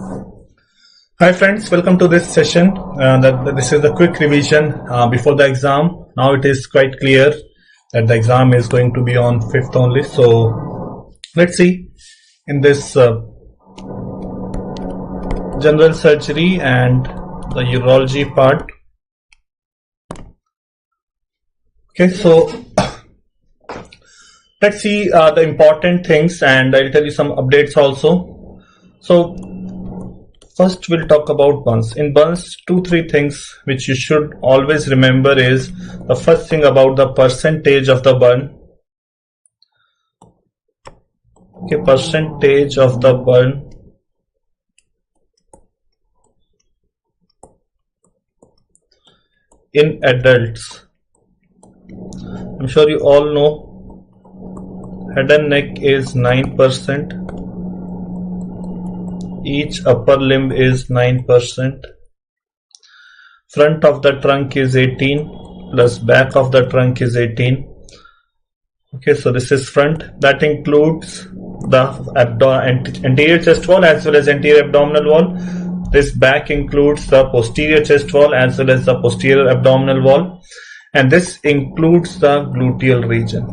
Hi friends, welcome to this session. This is the quick revision before the exam. Now it is quite clear that the exam is going to be on 5th only. So let's see in this general surgery and the urology part. Okay, so let's see the important things, and I'll tell you some updates also. So first we'll talk about burns. In burns, 2-3 things which you should always remember is the first thing about the percentage of the burn. Okay, percentage of the burn in adults. I'm sure you all know head and neck is 9%. Each upper limb is 9%. Front of the trunk is 18 plus back of the trunk is 18. Okay, so this is front. That includes the anterior chest wall as well as anterior abdominal wall. This back includes the posterior chest wall as well as the posterior abdominal wall. And this includes the gluteal region.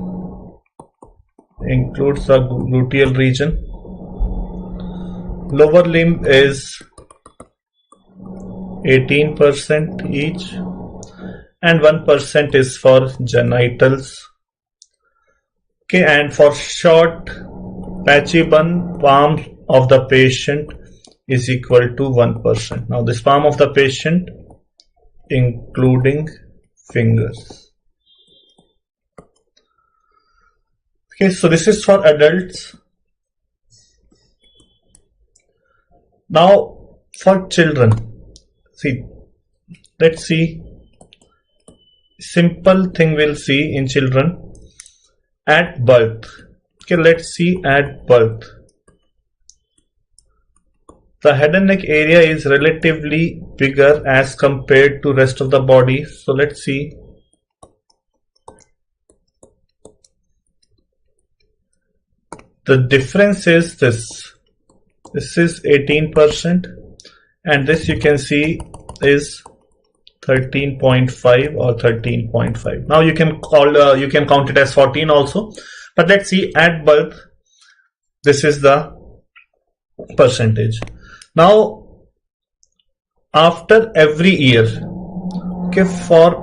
Lower limb is 18% each, and 1% is for genitals. Okay, and for short patchy burn, palm of the patient is equal to 1%. Now this palm of the patient including fingers. Okay, so this is for adults. Now for children, let's see simple thing we'll see in children at birth. Okay, let's see at birth. The head and neck area is relatively bigger as compared to rest of the body. So let's see. The difference is this. This is 18% and this you can see is 13.5 or 13.5. Now you can count it as 14 also. But let's see at birth. This is the percentage. Now, after every year, okay, for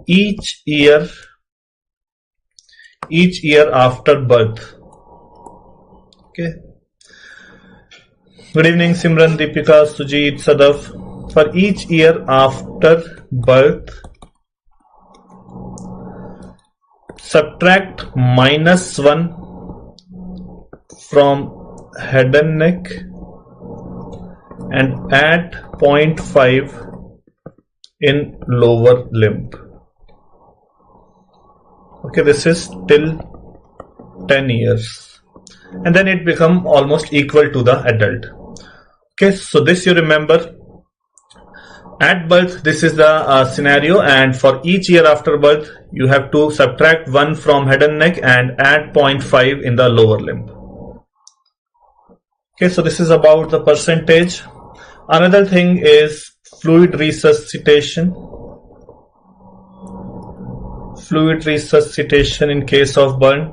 each year after birth, okay. Good evening, Simran, Deepika, Sujit, Sadaf. For each year after birth, subtract -1 from head and neck and add 0.5 in lower limb. Okay, this is till 10 years and then it become almost equal to the adult. Okay, so this you remember. At birth, this is the scenario, and for each year after birth you have to subtract 1 from head and neck and add 0.5 in the lower limb. Okay, so this is about the percentage. Another thing is fluid resuscitation. Fluid resuscitation in case of burn.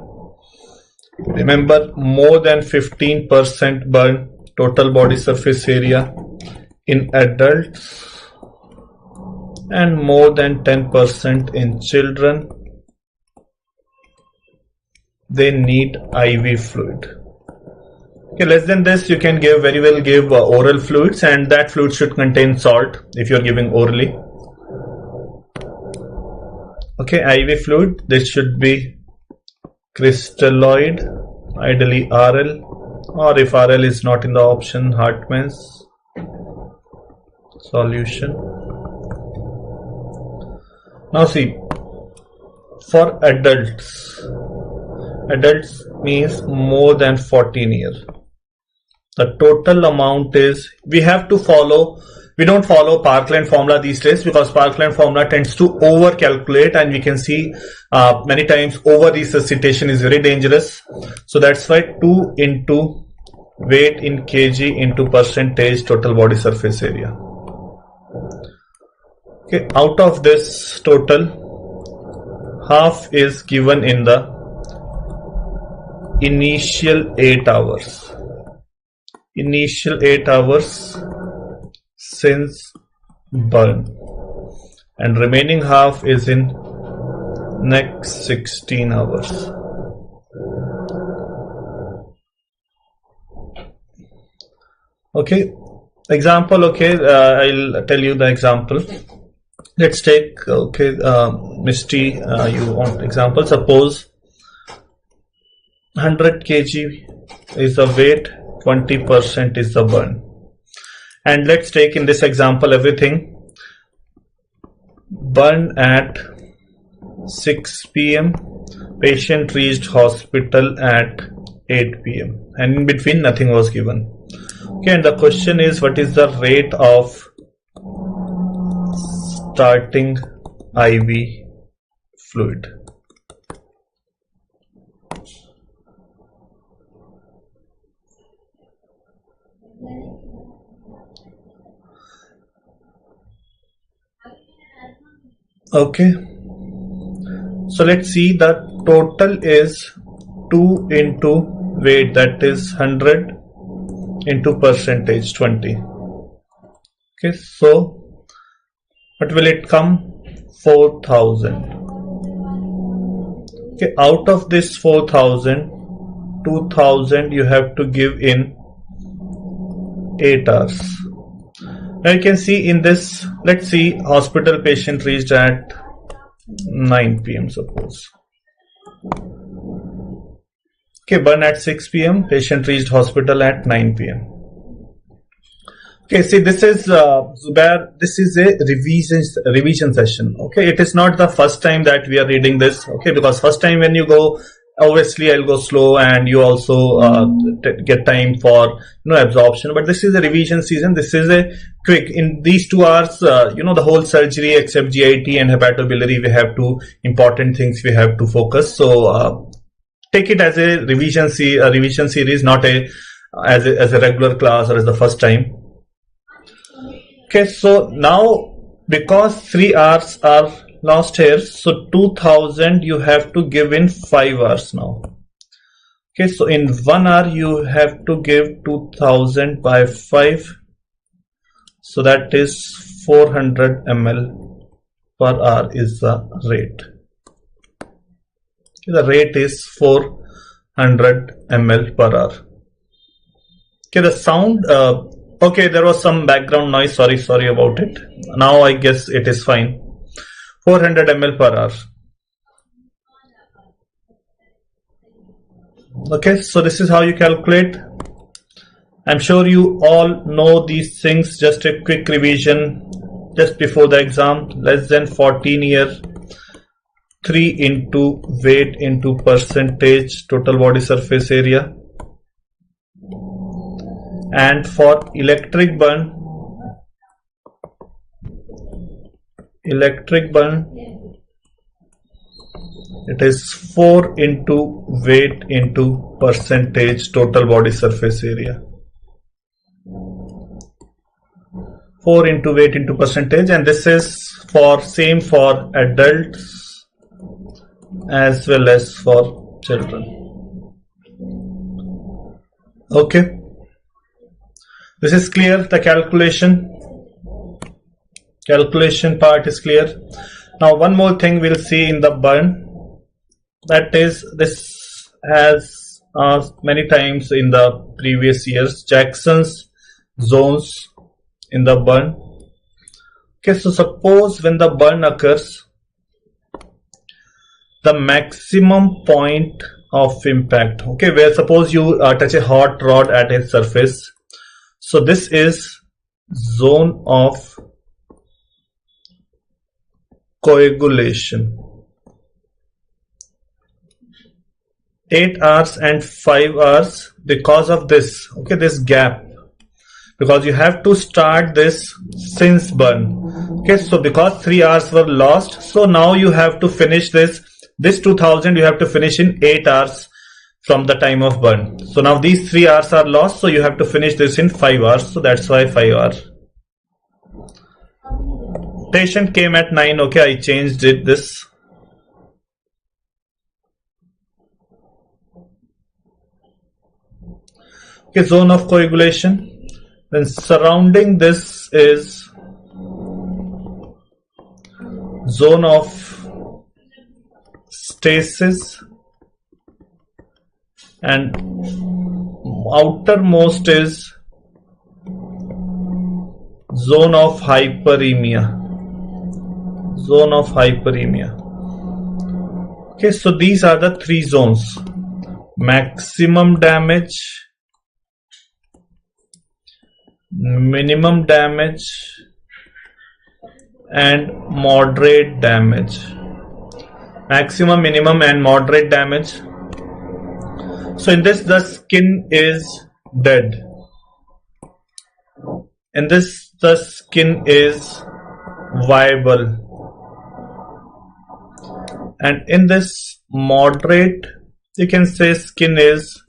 Remember, more than 15% burn total body surface area in adults and more than 10% in children. They need IV fluid. Okay, less than this you can very well give oral fluids, and that fluid should contain salt if you are giving orally. Okay, IV fluid, this should be crystalloid, ideally RL, or if RL is not in the option, Hartmann's solution. Now see, for adults means more than 14 years. The total amount is, we don't follow Parkland formula these days because Parkland formula tends to over calculate, and we can see many times over resuscitation is very dangerous. So that's why 2 into weight in kg into percentage total body surface area. Okay, out of this total, half is given in the initial 8 hours. Initial 8 hours since burn, and remaining half is in next 16 hours. Okay, example. Okay, I'll tell you the example. Let's take, okay, Misty, you want example. Suppose 100 kg is the weight, 20% is the burn. And let's take in this example everything. Burn at 6 p.m. Patient reached hospital at 8 p.m. and in between nothing was given. Okay, and the question is, what is the rate of starting IV fluid? Okay, so let's see, the total is 2 into weight, that is 100 into percentage 20. Okay, so what will it come? 4,000. Okay, out of this 4,000, 2,000 you have to give in 8 hours. Now you can see in this, let's see, hospital patient reached at 9 p.m. suppose. Okay, burn at 6 p.m. Patient reached hospital at 9 p.m. Okay, see, this is Zubair, this is a revision session. Okay, it is not the first time that we are reading this. Okay, because first time when you go, obviously I'll go slow and you also get time for absorption. But this is a revision season. This is a quick, in these 2 hours, the whole surgery except GIT and hepatobiliary, we have 2 important things we have to focus. So take it as a revision series, not as a regular class or as the first time. Okay, so now because 3 hours are lost here, so 2,000 you have to give in 5 hours now. Okay, so in 1 hour you have to give 2,000 by 5, so that is 400 ml per hour is the rate. Okay, the rate is 400 ml per hour. Okay, the sound, okay, there was some background noise, sorry about it. Now I guess it is fine. 400 ml per hour. Okay, so this is how you calculate. I'm sure you all know these things. Just a quick revision just before the exam. Less than 14 year, 3 into weight into percentage total body surface area. And for electric burn, it is 4 into weight into percentage total body surface area. 4 into weight into percentage, and this is for same for adults as well as for children. Okay, this is clear. The calculation part is clear. Now one more thing we'll see in the burn, that is, this has many times in the previous years, Jackson's zones in the burn. Okay, so suppose when the burn occurs, the maximum point of impact, okay, where suppose you touch a hot rod at a surface, so this is zone of coagulation. 8 hours and 5 hours because of this, okay, this gap, because you have to start this since burn. Okay, so because 3 hours were lost, so now you have to finish this 2000 you have to finish in 8 hours from the time of burn. So now these 3 hours are lost, so you have to finish this in 5 hours, so that's why 5 hours. Patient came at 9, okay, I changed it this. Okay, zone of coagulation. Then surrounding this is zone of stasis, and outermost is zone of hyperemia. Zone of hyperemia. Okay, so these are the 3 zones: maximum damage, minimum damage, and moderate damage. Maximum, minimum, and moderate damage. So in this, the skin is dead. In this, the skin is viable. And in this moderate, you can say skin is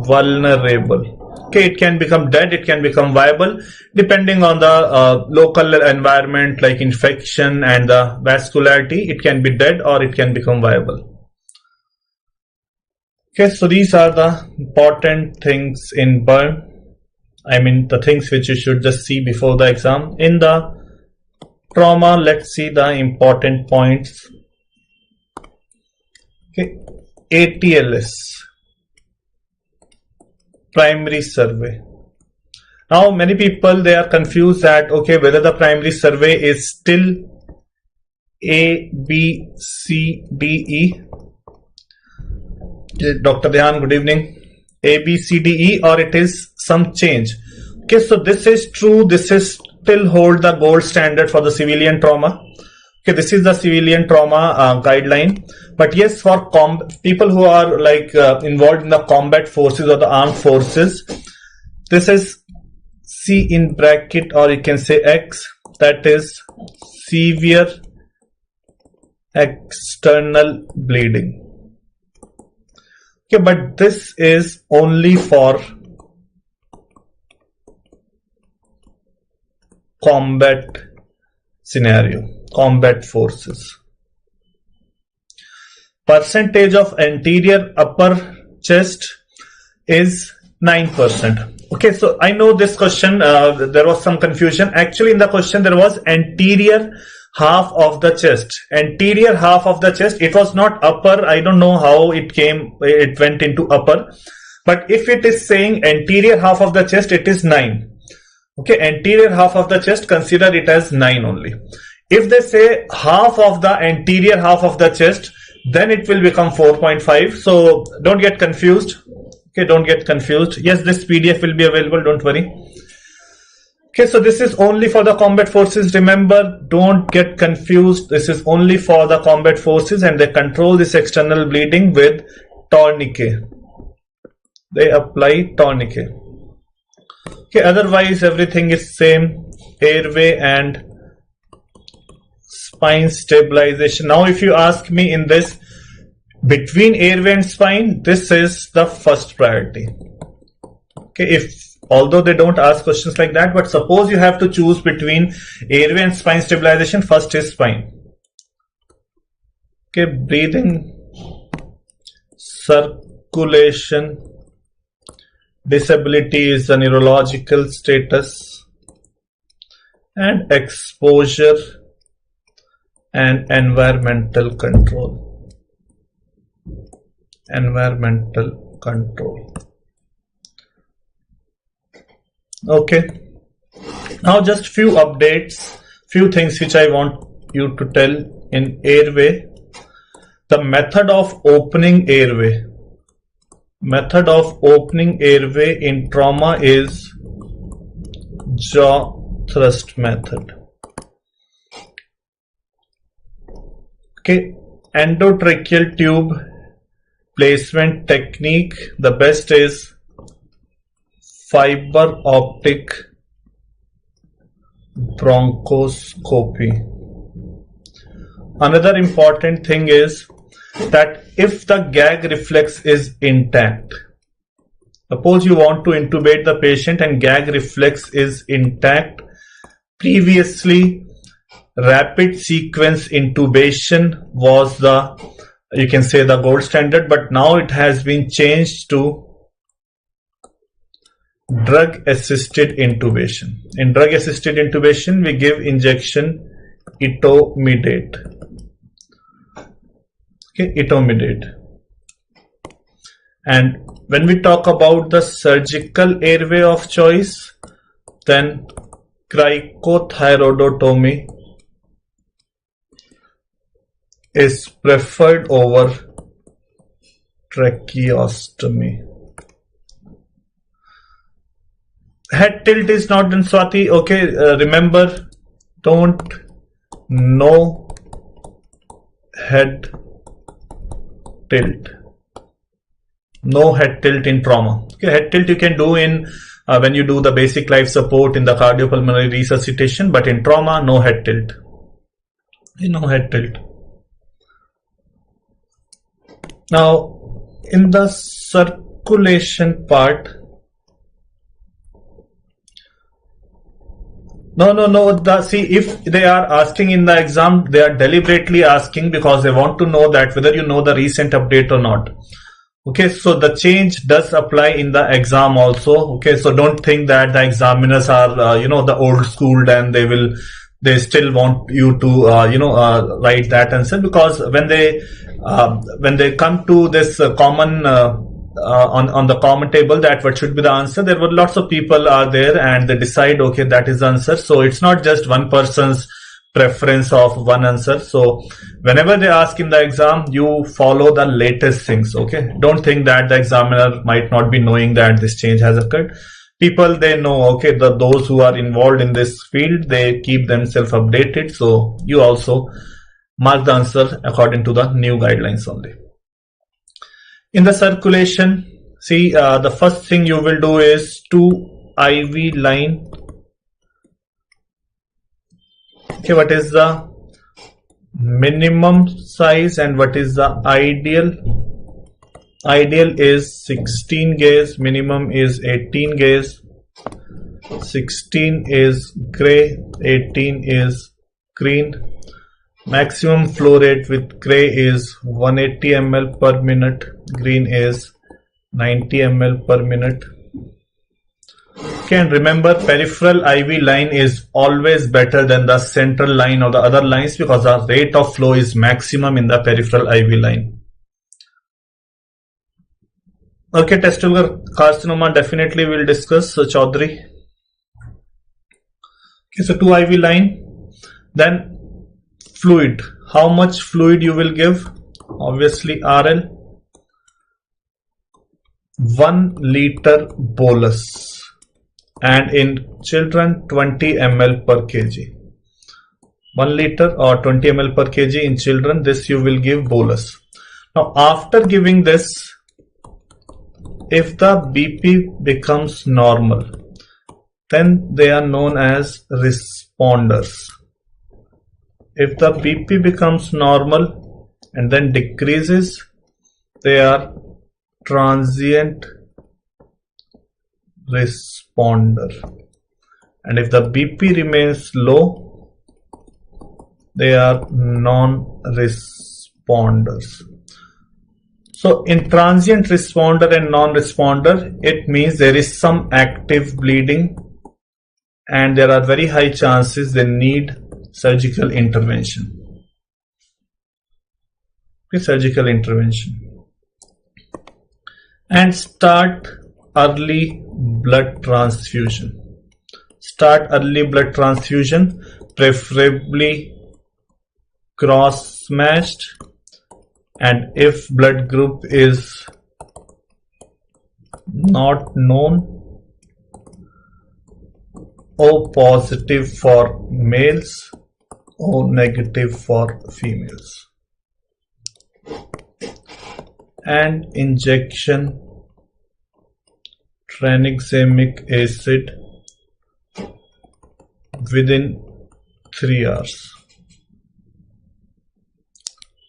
vulnerable. Okay, it can become dead, it can become viable, depending on the local environment like infection and the vascularity. It can be dead or it can become viable. Okay, so these are the important things in burn. I mean, the things which you should just see before the exam. In the trauma, let's see the important points. Okay, ATLS, primary survey. Now many people, they are confused that okay, whether the primary survey is still A, B, C, D, E. Dr. Dhyan, good evening. A, B, C, D, E, or it is some change. Okay, so this is true. This is still hold the gold standard for the civilian trauma. Okay, this is the civilian trauma guideline. But yes, for people who are like involved in the combat forces or the armed forces, this is C in bracket, or you can say X, that is severe external bleeding. Okay, but this is only for combat scenario, combat forces. Percentage of anterior upper chest is 9%. Okay, so I know this question, there was some confusion. Actually, in the question, there was anterior half of the chest. Anterior half of the chest, it was not upper. I don't know how it went into upper. But if it is saying anterior half of the chest, it is 9. Okay, anterior half of the chest, consider it as 9 only. If they say half of the anterior half of the chest, then it will become 4.5. So don't get confused. Okay, don't get confused. Yes, this PDF will be available, don't worry. Okay, so this is only for the combat forces. Remember, don't get confused. This is only for the combat forces, and they control this external bleeding with tourniquet. They apply tourniquet. Okay, otherwise everything is same. Airway and spine stabilization. Now if you ask me in this, between airway and spine, this is the first priority. Okay, although they don't ask questions like that, but suppose you have to choose between airway and spine stabilization, first is spine. Okay, breathing, circulation, disability is a neurological status, and exposure and environmental control. Environmental control. Okay, now just few updates, few things which I want you to tell in airway. The method of opening airway. Method of opening airway in trauma is jaw thrust method. Okay, endotracheal tube placement technique, the best is fiber optic bronchoscopy. Another important thing is that if the gag reflex is intact, suppose you want to intubate the patient and gag reflex is intact, previously rapid sequence intubation was the, you can say, the gold standard, but now it has been changed to drug assisted intubation. In drug assisted intubation, we give injection etomidate. Okay, etomidate. And when we talk about the surgical airway of choice, then cricothyroidotomy is preferred over tracheostomy. Head tilt is not done, Swati. Okay, remember, don't no head tilt. No head tilt in trauma. Okay, head tilt you can do in when you do the basic life support in the cardiopulmonary resuscitation, but in trauma, no head tilt. No head tilt. Now, in the circulation part, see, if they are asking in the exam, they are deliberately asking because they want to know that whether you know the recent update or not. Okay, so the change does apply in the exam also. Okay, so don't think that the examiners are, the old schooled and they still want you to, write that answer, because when they come to this common, on the common table, that what should be the answer, there were lots of people are there and they decide, okay, that is the answer. So it's not just one person's preference of one answer. So whenever they ask in the exam, you follow the latest things. Okay, don't think that the examiner might not be knowing that this change has occurred. People, they know, okay, those who are involved in this field, they keep themselves updated. So you also mark the answer according to the new guidelines only. In the circulation, see, the first thing you will do is 2 IV line. Okay, what is the minimum size and what is the ideal? Ideal is 16 gauge, minimum is 18 gauge. 16 is gray, 18 is green. Maximum flow rate with gray is 180 ml per minute, green is 90 ml per minute. Okay, and remember, peripheral IV line is always better than the central line or the other lines because the rate of flow is maximum in the peripheral IV line. Okay, testicular carcinoma definitely we'll discuss. So Chaudhary. Okay, so 2 IV line. Then fluid. How much fluid you will give? Obviously RL. 1 liter bolus. And in children 20 ml per kg. 1 liter or 20 ml per kg in children, this you will give bolus. Now after giving this, if the BP becomes normal, then they are known as responders. If the BP becomes normal and then decreases, they are transient responder. And if the BP remains low, they are non-responders. So in transient responder and non-responder, it means there is some active bleeding and there are very high chances they need surgical intervention. Okay, surgical intervention. And start early blood transfusion. Start early blood transfusion, preferably cross-matched, and if blood group is not known, O positive for males, O negative for females. And injection tranexamic acid within 3 hours.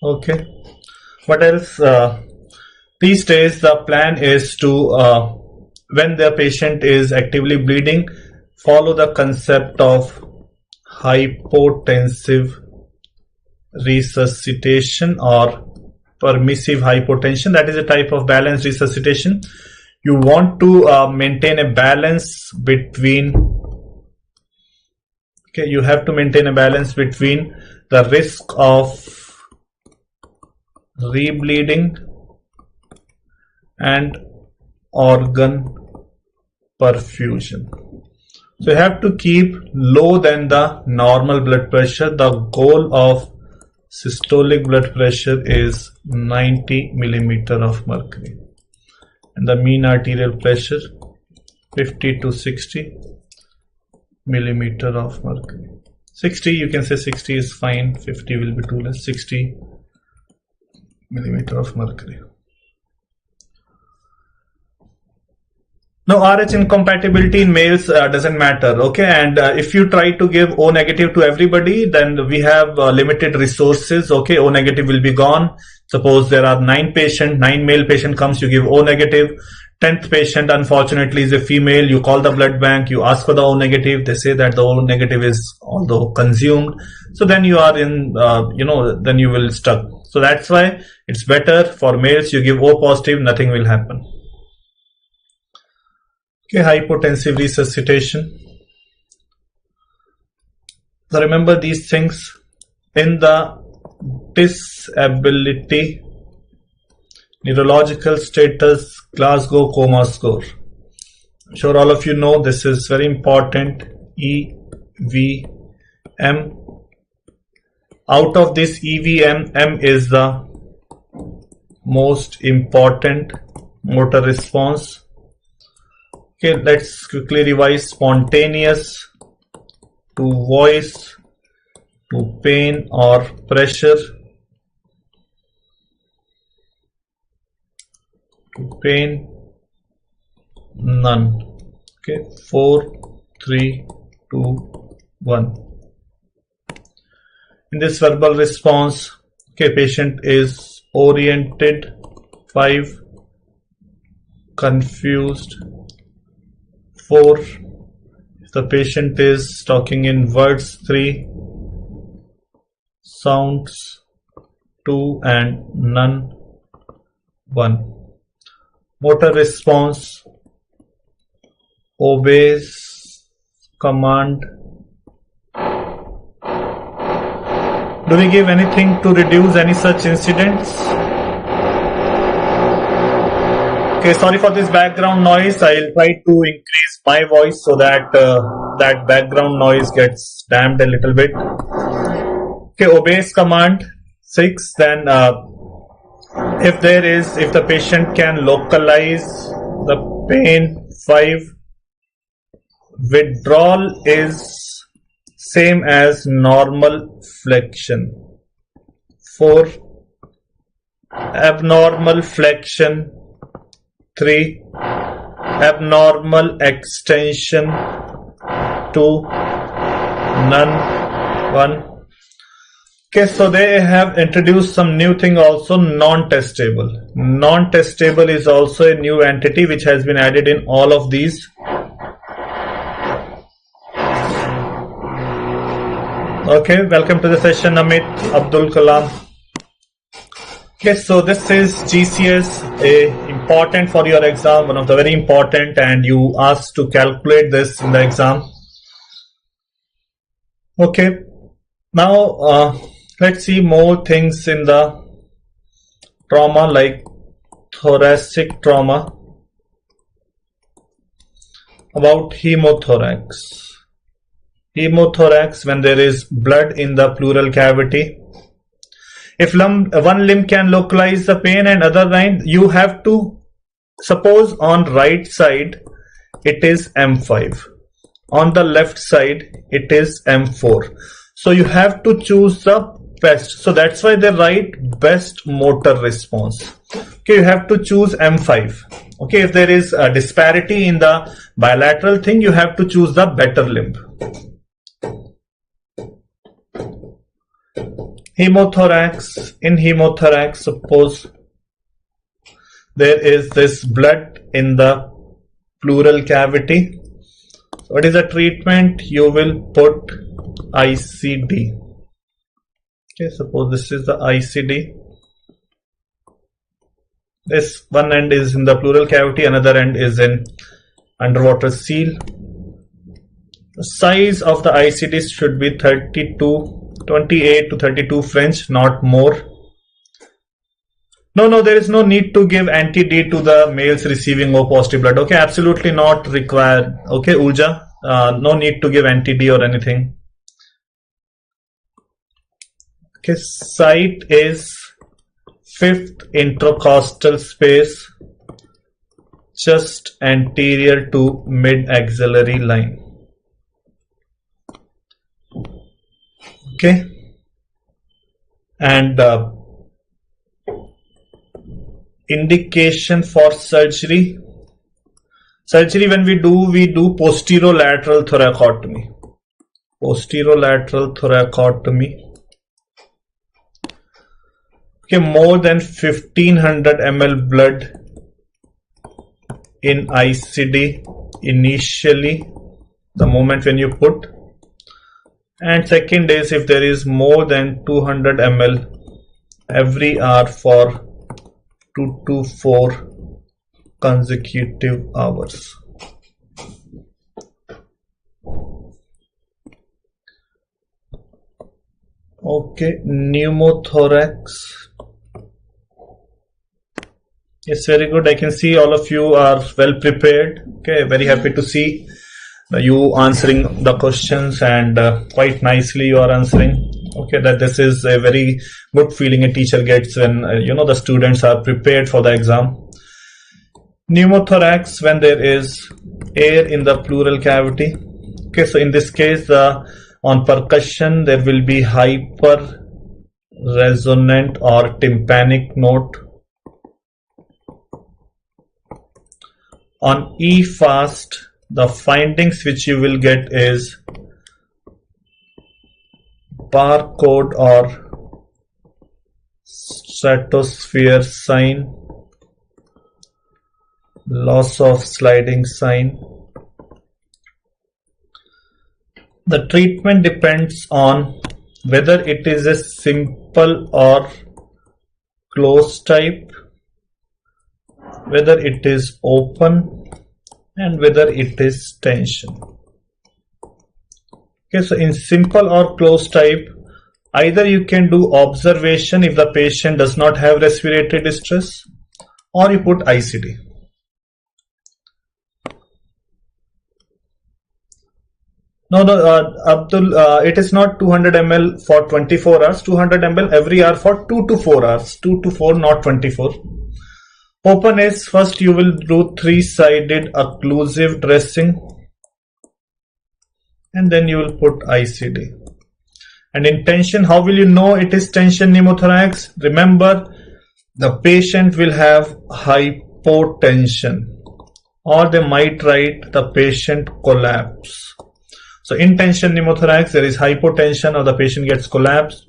Okay, What else? These days the plan is to when the patient is actively bleeding, follow the concept of hypotensive resuscitation or permissive hypotension. That is a type of balanced resuscitation. You want to maintain a balance between, okay, you have to maintain a balance between the risk of rebleeding and organ perfusion. So you have to keep low than the normal blood pressure. The goal of systolic blood pressure is 90 millimeter of mercury, and the mean arterial pressure 50 to 60 millimeter of mercury. 60, you can say 60 is fine, 50 will be too less. 60 millimeter of mercury. Now RH incompatibility in males doesn't matter, okay, and if you try to give O negative to everybody, then we have limited resources, okay. O negative will be gone. Suppose there are 9 male patient comes, you give O negative. 10th patient unfortunately is a female, you call the blood bank, you ask for the O negative, they say that the O negative is although consumed, so then you are in then you will stuck. So that's why it's better for males you give O positive, nothing will happen. Okay, hypotensive resuscitation. So remember these things in the disability neurological status Glasgow coma score. I'm sure all of you know this is very important. EVM. Out of this EVM, M is the most important motor response. Okay, let's quickly revise. Spontaneous, to voice, to pain or pressure, to pain, none. Okay, 4, 3, 2, 1. In this verbal response, okay, patient is oriented, 5, confused, 4, if the patient is talking in words, 3, sounds, 2, and none, 1. Motor response, obeys command. Do we give anything to reduce any such incidents? Okay, sorry for this background noise. I'll try to increase my voice so that that background noise gets damped a little bit. Okay, obeys command, 6. Then if the patient can localize the pain, 5. Withdrawal is same as normal flexion, 4. Abnormal flexion, 3. Abnormal extension, 2. None, 1. Okay, so they have introduced some new thing also, non-testable. Non-testable is also a new entity which has been added in all of these. Okay, welcome to the session, Amit, Abdul Kalam. Okay, so this is GCS, important for your exam, one of the very important, and you asked to calculate this in the exam. Okay, now let's see more things in the trauma, like thoracic trauma, about hemothorax. Hemothorax, when there is blood in the pleural cavity. If one limb can localize the pain and other line, you have to suppose on right side it is M5, on the left side it is M4. So you have to choose the best. So that's why they write best motor response. Okay, you have to choose M5. Okay, if there is a disparity in the bilateral thing, you have to choose the better limb. Hemothorax. In hemothorax, suppose there is this blood in the pleural cavity. What is the treatment? You will put ICD. Okay, suppose this is the ICD. This one end is in the pleural cavity, another end is in underwater seal. The size of the ICD should be 28 to 32 French, not more. No, there is no need to give anti-D to the males receiving O positive blood. Okay, absolutely not required. Okay, Urja, no need to give anti-D or anything. Okay, site is 5th intercostal space, just anterior to mid-axillary line. Okay, and indication for surgery. Surgery, when we do posterolateral thoracotomy. Posterolateral thoracotomy. Okay, more than 1500 ml blood in ICD initially, the moment when you put, and second is if there is more than 200 ml every hour for 2 to 4 consecutive hours. Okay, pneumothorax. Yes, very good. I can see all of you are well prepared. Okay, very happy to see you answering the questions, and quite nicely you are answering. Okay, that this is a very good feeling a teacher gets when the students are prepared for the exam. Pneumothorax, when there is air in the pleural cavity. Okay, so in this case, on percussion there will be hyper resonant or tympanic note. On E-fast, the findings which you will get is barcode or stratosphere sign, loss of sliding sign. The treatment depends on whether it is a simple or closed type, whether it is open, and whether it is tension. Okay, so in simple or closed type, either you can do observation if the patient does not have respiratory distress, or you put ICD. No, Abdul, it is not 200 ml for 24 hours, 200 ml every hour for 2 to 4 hours, 2 to 4, not 24. Open is, first you will do 3-sided occlusive dressing, and then you will put ICD. And in tension, how will you know it is tension pneumothorax? Remember, the patient will have hypotension, or they might write the patient collapse. So in tension pneumothorax, there is hypotension or the patient gets collapsed.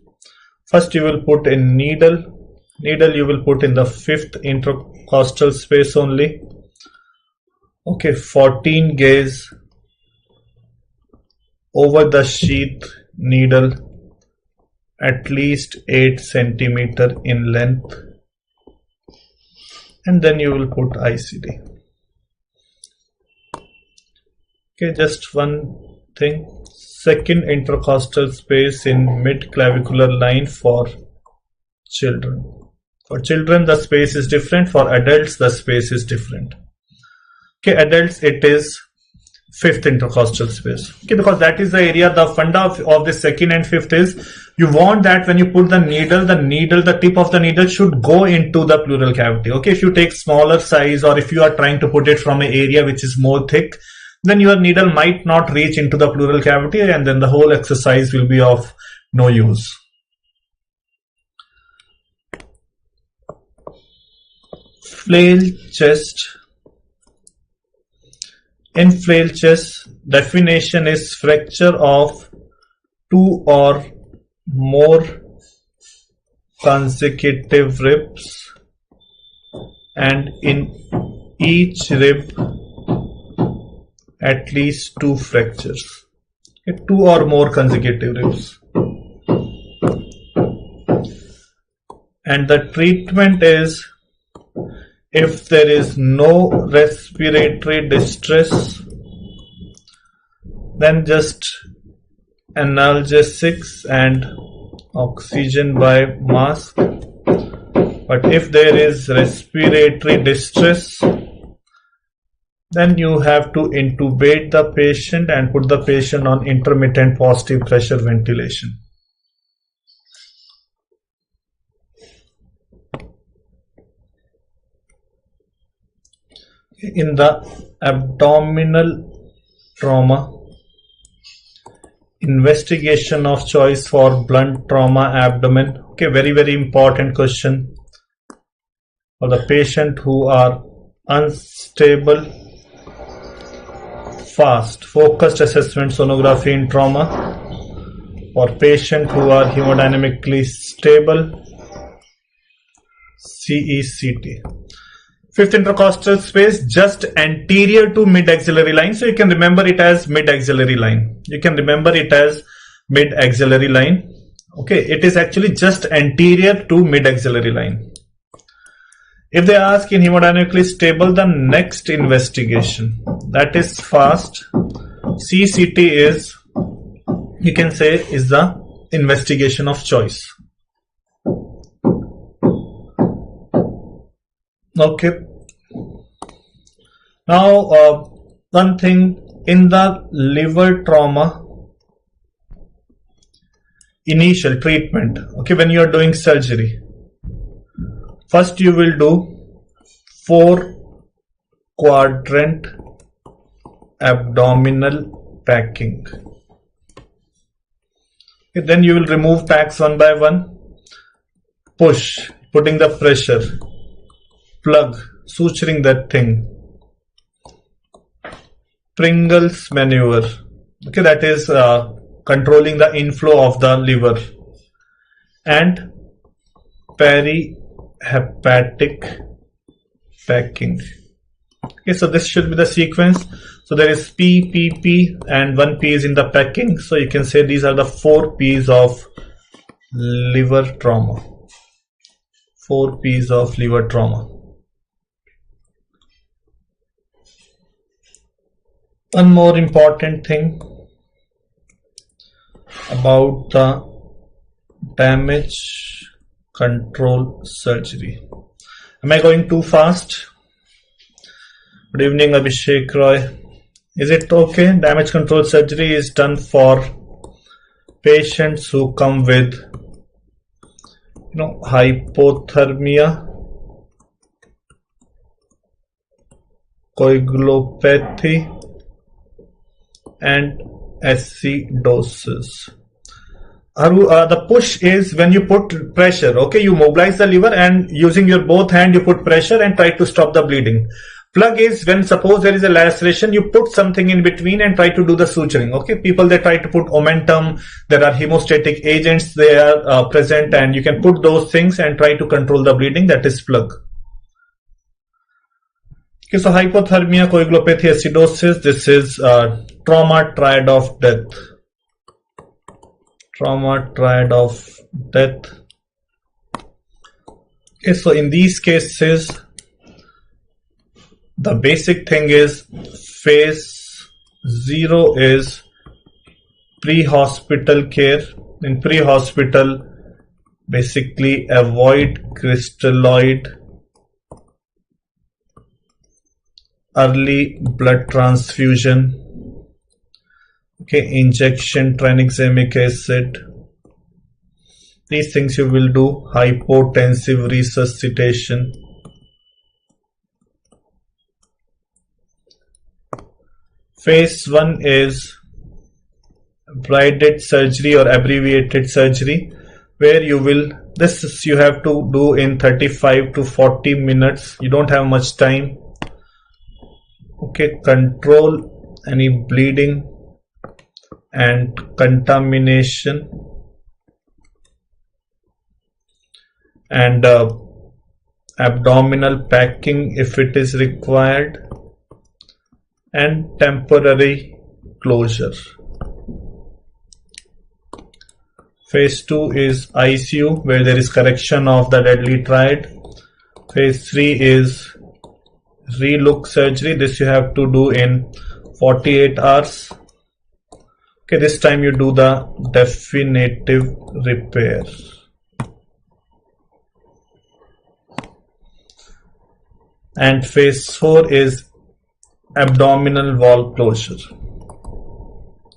First you will put a needle. Needle you will put in the 5th intercostal space only. Okay, 14 gauge over the sheath needle, at least 8 centimeter in length, and then you will put ICD. Okay, just one thing. 2nd intercostal space in mid-clavicular line for children. For children the space is different, for adults the space is different. Okay, adults it is 5th intercostal space. Okay, because that is the area, the funda of the 2nd and 5th is, you want that when you put the needle, the tip of the needle should go into the pleural cavity. Okay, if you take smaller size, or if you are trying to put it from an area which is more thick, then your needle might not reach into the pleural cavity, and then the whole exercise will be of no use. Flail chest. In flail chest, definition is fracture of 2 or more consecutive ribs, and in each rib at least 2 fractures. Okay, 2 or more consecutive ribs. And the treatment is, if there is no respiratory distress, then just analgesics and oxygen by mask. But if there is respiratory distress, then you have to intubate the patient and put the patient on intermittent positive pressure ventilation. In the abdominal trauma, investigation of choice for blunt trauma abdomen. Okay, very important question. For the patient who are unstable, fast focused assessment sonography in trauma. For patient who are hemodynamically stable, CECT. Fifth intercostal space just anterior to mid-axillary line. So you can remember it as mid-axillary line. Okay, it is actually just anterior to mid-axillary line. If they ask in hemodynamically stable, the next investigation, that is fast. CCT is, you can say, is the investigation of choice. Okay. Now, one thing in the liver trauma, initial treatment. Okay, when you are doing surgery, first you will do 4-quadrant abdominal packing. Okay, then you will remove packs one by one, push, putting the pressure, plug, suturing that thing, Pringle's maneuver. Okay, that is controlling the inflow of the liver, and perihepatic packing. Okay, so this should be the sequence. So there is P, P, P, and 1 P is in the packing. So you can say these are the 4 P's of liver trauma. 4 P's of liver trauma. One more important thing about the damage control surgery. Am I going too fast? Good evening, Abhishek Roy. Is it okay? Damage control surgery is done for patients who come with, hypothermia, coagulopathy, and acidosis. The push is when you put pressure. Okay, you mobilize the liver and using your both hand you put pressure and try to stop the bleeding. Plug is when suppose there is a laceration, you put something in between and try to do the suturing. Okay, people, they try to put omentum, there are hemostatic agents, they are present, and you can put those things and try to control the bleeding. That is plug. Okay, so hypothermia, coagulopathy, acidosis, this is trauma triad of death. Trauma triad of death. Okay, so in these cases, the basic thing is phase 0 is pre-hospital care. In pre-hospital, basically avoid crystalloid, early blood transfusion, okay, injection tranexamic acid. These things you will do. Hypotensive resuscitation. Phase 1 is braided surgery or abbreviated surgery, where you have to do in 35 to 40 minutes. You don't have much time. Okay, control any bleeding and contamination. and abdominal packing if it is required, and temporary closure. Phase 2 is ICU, where there is correction of the deadly triad. Phase 3 is relook surgery. This you have to do in 48 hours. Okay, this time you do the definitive repair. And phase 4 is abdominal wall closure.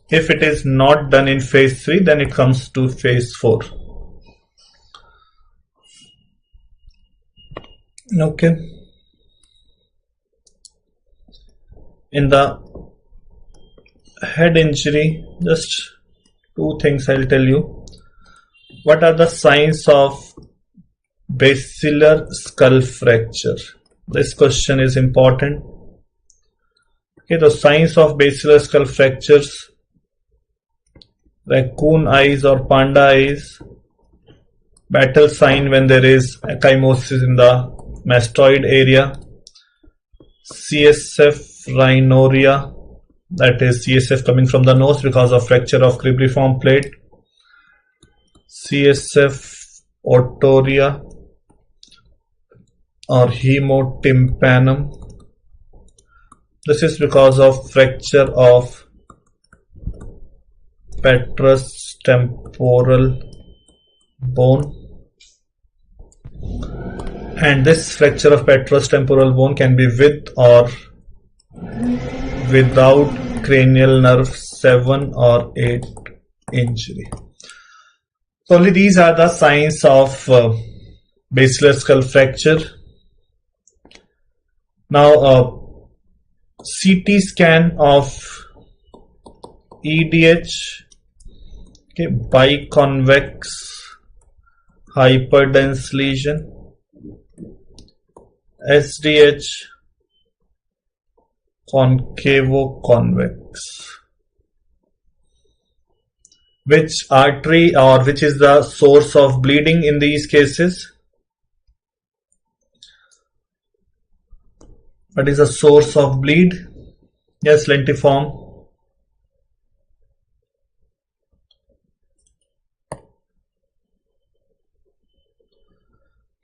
If it is not done in phase 3, then it comes to phase 4. Okay. In the head injury, just two things I'll tell you. What are the signs of basilar skull fracture? This question is important. Okay, the signs of basilar skull fractures: raccoon eyes or panda eyes, Patel sign when there is ecchymosis in the mastoid area, CSF rhinorrhea, that is CSF coming from the nose because of fracture of cribriform plate, CSF otorrhea or hemotympanum. This is because of fracture of petrous temporal bone, and this fracture of petrous temporal bone can be with or without cranial nerve 7 or 8 injury. So only these are the signs of basilar skull fracture. Now CT scan of EDH, okay, biconvex hyperdense lesion, SDH concavo-convex. Which artery or which is the source of bleeding in these cases? What is the source of bleed? Yes, lentiform.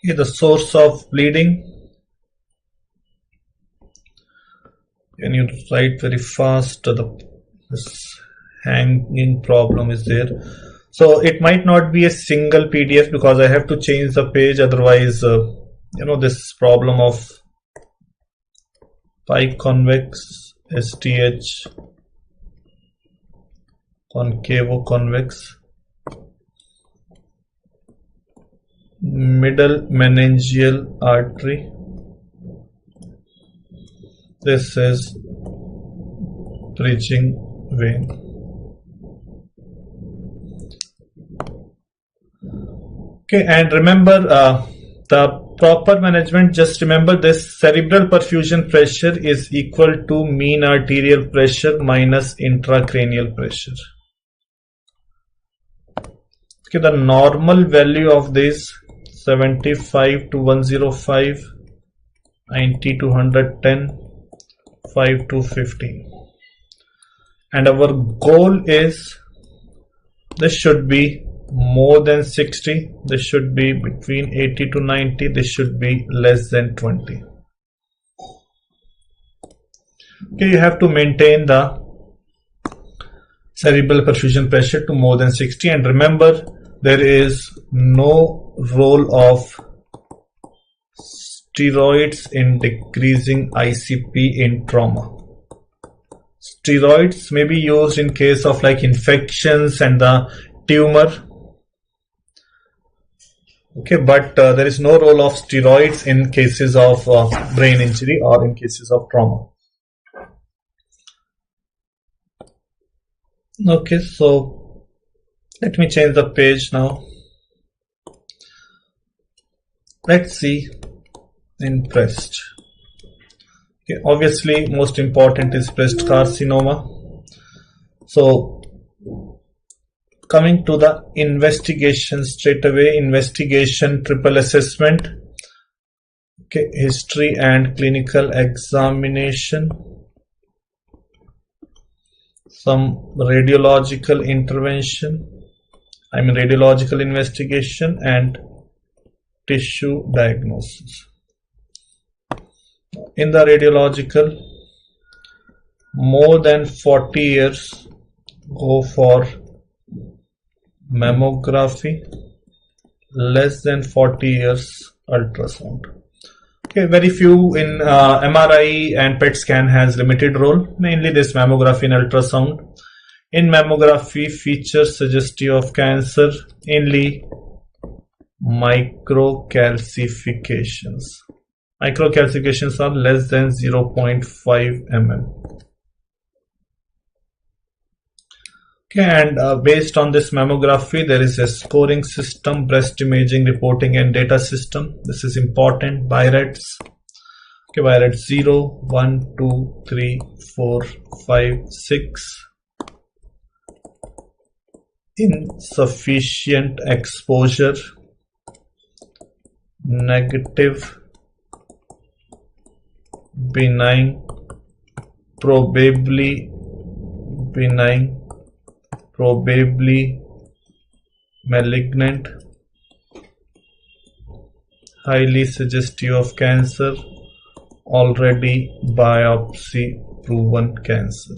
Okay, the source of bleeding. Can you write very fast? This hanging problem is there. So it might not be a single PDF because I have to change the page. Otherwise, this problem of biconvex STH concavo-convex middle meningeal artery. This is bridging vein. Okay, and remember the proper management. Just remember this: cerebral perfusion pressure is equal to mean arterial pressure minus intracranial pressure. Okay, the normal value of this 75 to 105, 90 to 110, 5 to 15, and our goal is this should be more than 60, this should be between 80 to 90, this should be less than 20. Okay, you have to maintain the cerebral perfusion pressure to more than 60, and remember there is no role of steroids in decreasing ICP in trauma. Steroids may be used in case of like infections and the tumor. Okay, but there is no role of steroids in cases of brain injury or in cases of trauma. Okay, so let me change the page now. Let's see in breast. Okay, obviously most important is breast carcinoma. So Coming to the investigation straight away, investigation, triple assessment, okay, history and clinical examination, some radiological intervention, radiological investigation and tissue diagnosis. In the radiological, more than 40 years go for mammography, less than 40 years ultrasound. Okay, very few in MRI and PET scan has limited role, mainly this mammography and ultrasound. In mammography, features suggestive of cancer, mainly microcalcifications. Microcalcifications are less than 0.5 mm. Okay, and based on this mammography, there is a scoring system, breast imaging, reporting and data system. This is important. BI-RADS. Okay, BI-RADS 0, 1, 2, 3, 4, 5, 6. Insufficient exposure, negative, benign, probably benign, probably malignant, highly suggestive of cancer, already biopsy proven cancer.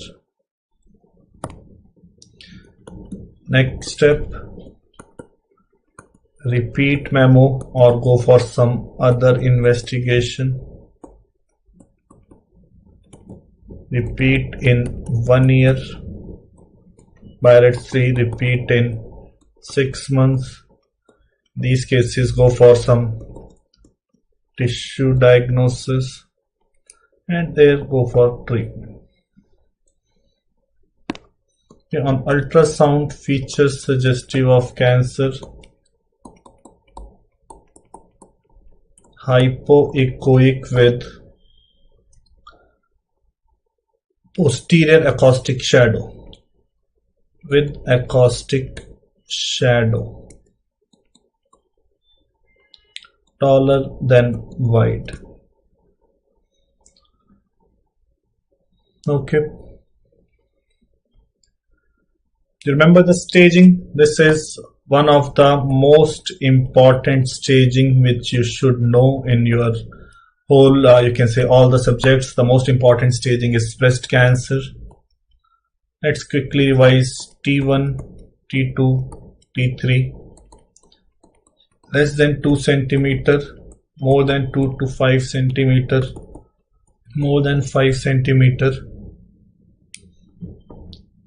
Next step, repeat mammo or go for some other investigation. Repeat in 1 year. BI-RADS 3, repeat in 6 months. These cases go for some tissue diagnosis and there go for treatment. Okay, on ultrasound, features suggestive of cancer, hypoechoic with posterior acoustic shadow, taller than wide. Okay, you remember the staging? This is one of the most important staging which you should know in your whole, you can say all the subjects. The most important staging is breast cancer. Let's quickly revise. T1, T2, T3. Less than 2 centimeter, more than 2 to 5 centimeter, more than 5 centimeter.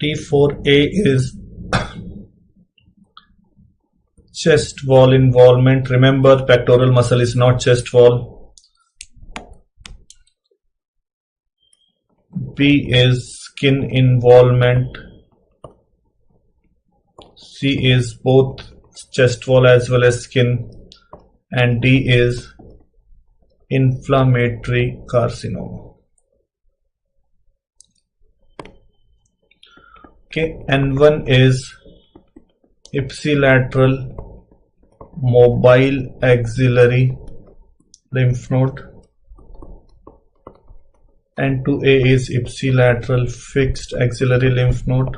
T4A is chest wall involvement. Remember, pectoral muscle is not chest wall. B is skin involvement. C is both chest wall as well as skin. And D is inflammatory carcinoma. Okay, N1 is ipsilateral mobile axillary lymph node. N2A is ipsilateral fixed axillary lymph node.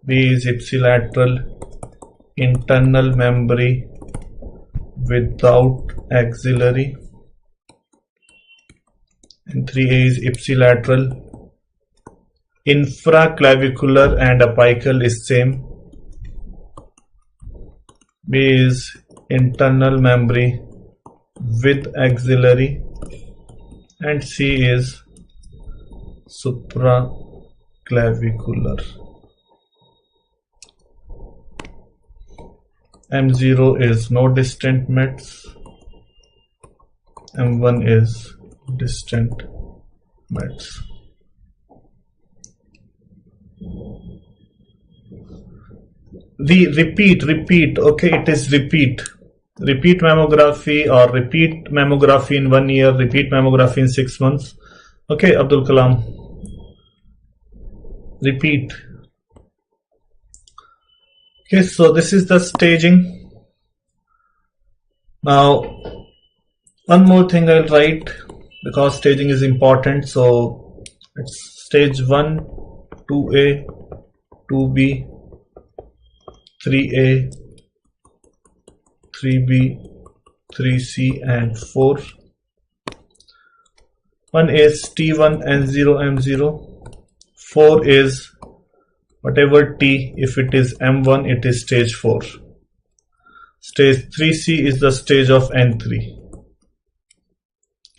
B is ipsilateral internal memory without axillary. And 3A is ipsilateral infraclavicular and apical is same. B is internal memory with axillary and C is supraclavicular. M0 is no distant mets. M1 is distant mets. Repeat, okay, it is repeat mammography or repeat mammography in 1 year, repeat mammography in 6 months. Okay, Abdul Kalam, repeat. Okay, so this is the staging. Now, one more thing I'll write because staging is important. So it's stage 1, 2A, 2B, 3A, 3B, 3C, and 4. One is T1, N0, M0. 4 is whatever T, if it is M1, it is stage 4. Stage 3C is the stage of N3.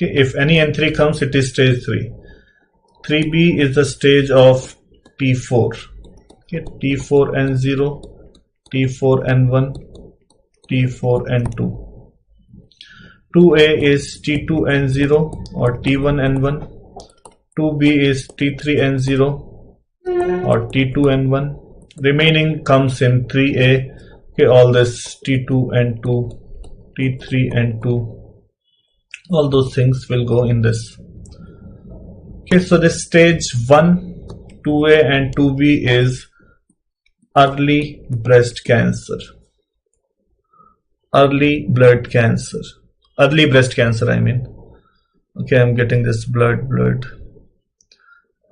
Okay, if any N3 comes, it is stage 3. 3B is the stage of T4. Okay, T4 N0, T4 N1, T4 N2. 2A is T2 N0 or T1 N1. 2B is T3 N0 or T2 N1. Remaining comes in 3A. Okay, all this T2 N2, T3 N2, all those things will go in this. Okay, so this stage 1, 2A and 2B is early breast cancer. Early breast cancer, I mean. Okay, I'm getting this blood.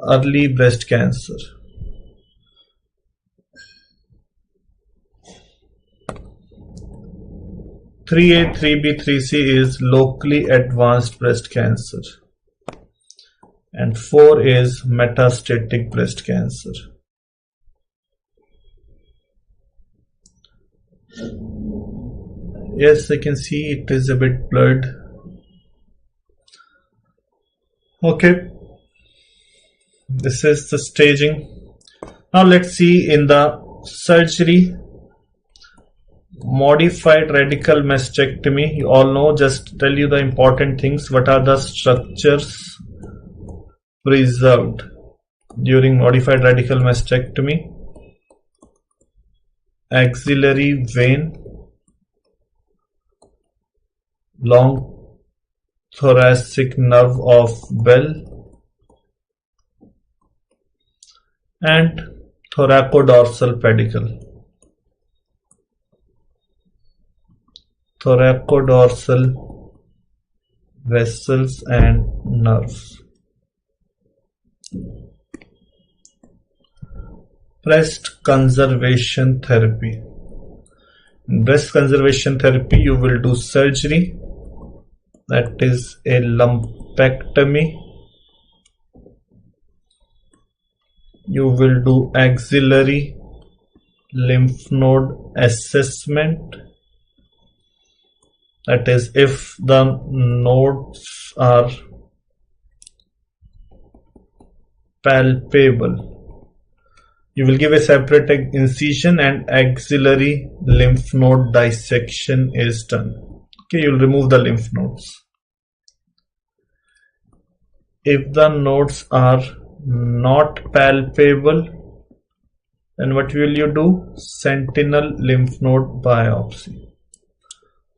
Early breast cancer. (3A, 3B, 3C is locally advanced breast cancer, and 4 is metastatic breast cancer. Yes, I can see it is a bit blurred. Okay, this is the staging. Now let's see in the surgery. Modified radical mastectomy, you all know. Just tell you the important things. What are the structures preserved during modified radical mastectomy? Axillary vein, long thoracic nerve of Bell, and thoracodorsal pedicle. Thoracodorsal vessels and nerves. Breast conservation therapy. In breast conservation therapy, you will do surgery, that is a lumpectomy. You will do axillary lymph node assessment, that is if the nodes are palpable. You will give a separate incision and axillary lymph node dissection is done. Okay, you will remove the lymph nodes. If the nodes are not palpable, then what will you do? Sentinel lymph node biopsy.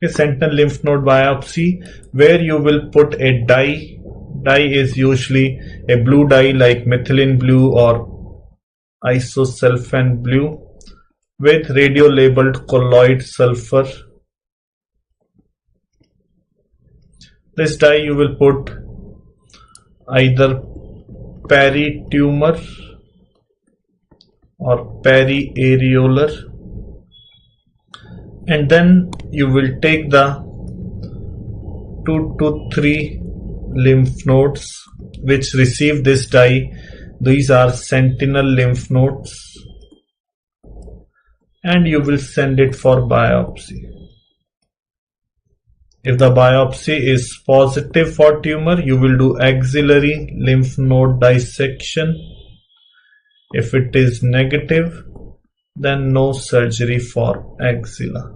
Okay, sentinel lymph node biopsy, where you will put a dye. Dye is usually a blue dye like methylene blue or isosulfan blue with radio-labeled colloid sulfur. This dye you will put either peri-tumor or peri-areolar, and then you will take the 2 to 3 lymph nodes which receive this dye. These are sentinel lymph nodes, and you will send it for biopsy. If the biopsy is positive for tumor, you will do axillary lymph node dissection. If it is negative, then no surgery for axilla.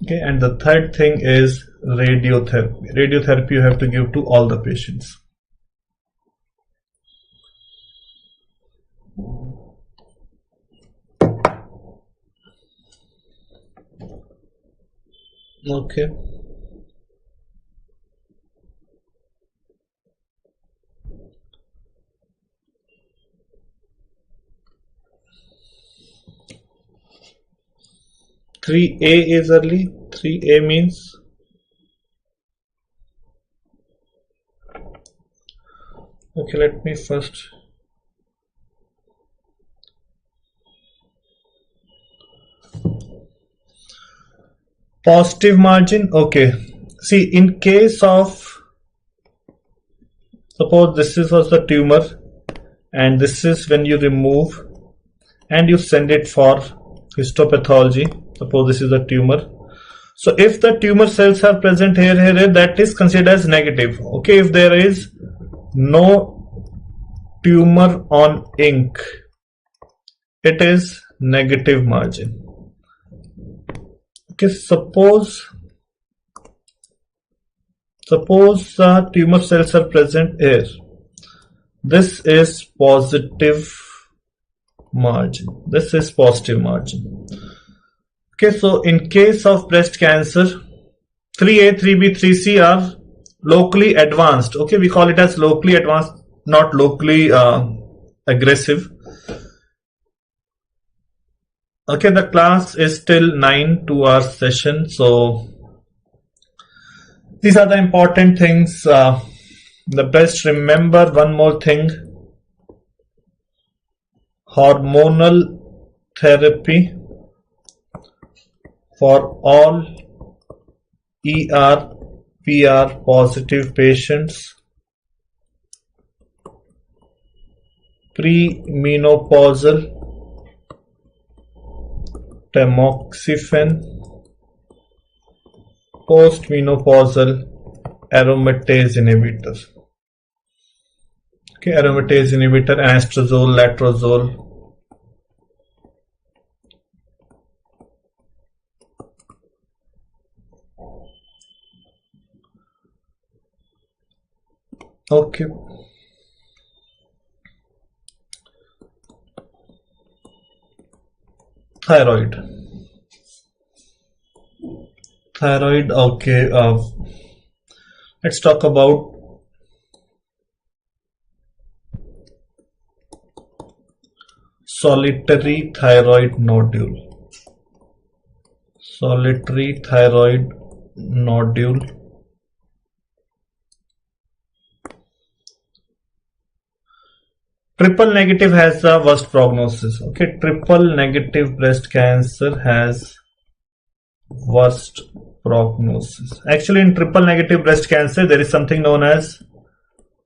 Okay, and the third thing is radiotherapy. Radiotherapy you have to give to all the patients. Okay. Three A is early. 3A means okay. Let me first. Positive margin. Okay. See, in case of suppose this was the tumor, and this is when you remove and you send it for histopathology. Suppose this is a tumor. So if the tumor cells are present here, that is considered as negative. Okay, if there is no tumor on ink, it is negative margin. Okay, suppose the tumor cells are present here. This is positive margin. This is positive margin. Okay, so in case of breast cancer, 3A, 3B, 3C are locally advanced. Okay, we call it as locally advanced, not locally aggressive. Okay, the class is still 9 2-hour session, so these are the important things. The best, remember one more thing: hormonal therapy for all ER/PR positive patients, premenopausal tamoxifen, postmenopausal aromatase inhibitor. Okay, aromatase inhibitor, anastrozole, letrozole. Okay. Thyroid. Okay. Let's talk about solitary thyroid nodule. Solitary thyroid nodule. Triple negative has the worst prognosis. Okay, triple negative breast cancer has worst prognosis. Actually, in triple negative breast cancer, there is something known as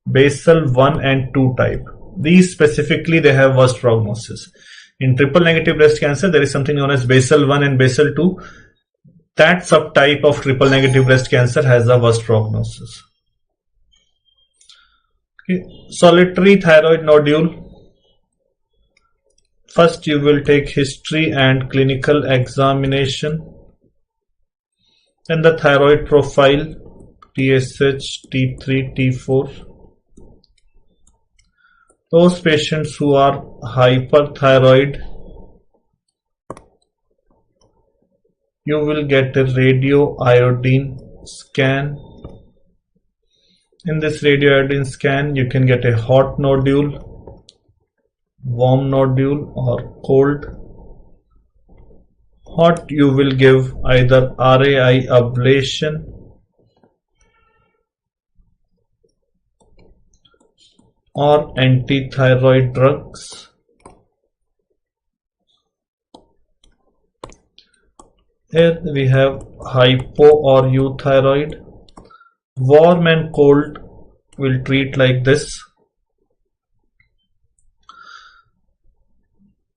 basal 1 and 2 type. These specifically, they have worst prognosis. In triple negative breast cancer, there is something known as basal 1 and basal 2. That subtype of triple negative breast cancer has the worst prognosis. Okay. Solitary thyroid nodule. First, you will take history and clinical examination. Then the thyroid profile, TSH, T3, T4. Those patients who are hyperthyroid, you will get a radioiodine scan. In this radioiodine scan, you can get a hot nodule, warm nodule, or cold. Hot, you will give either RAI ablation or antithyroid drugs. Here we have hypo or euthyroid. Warm and cold will treat like this.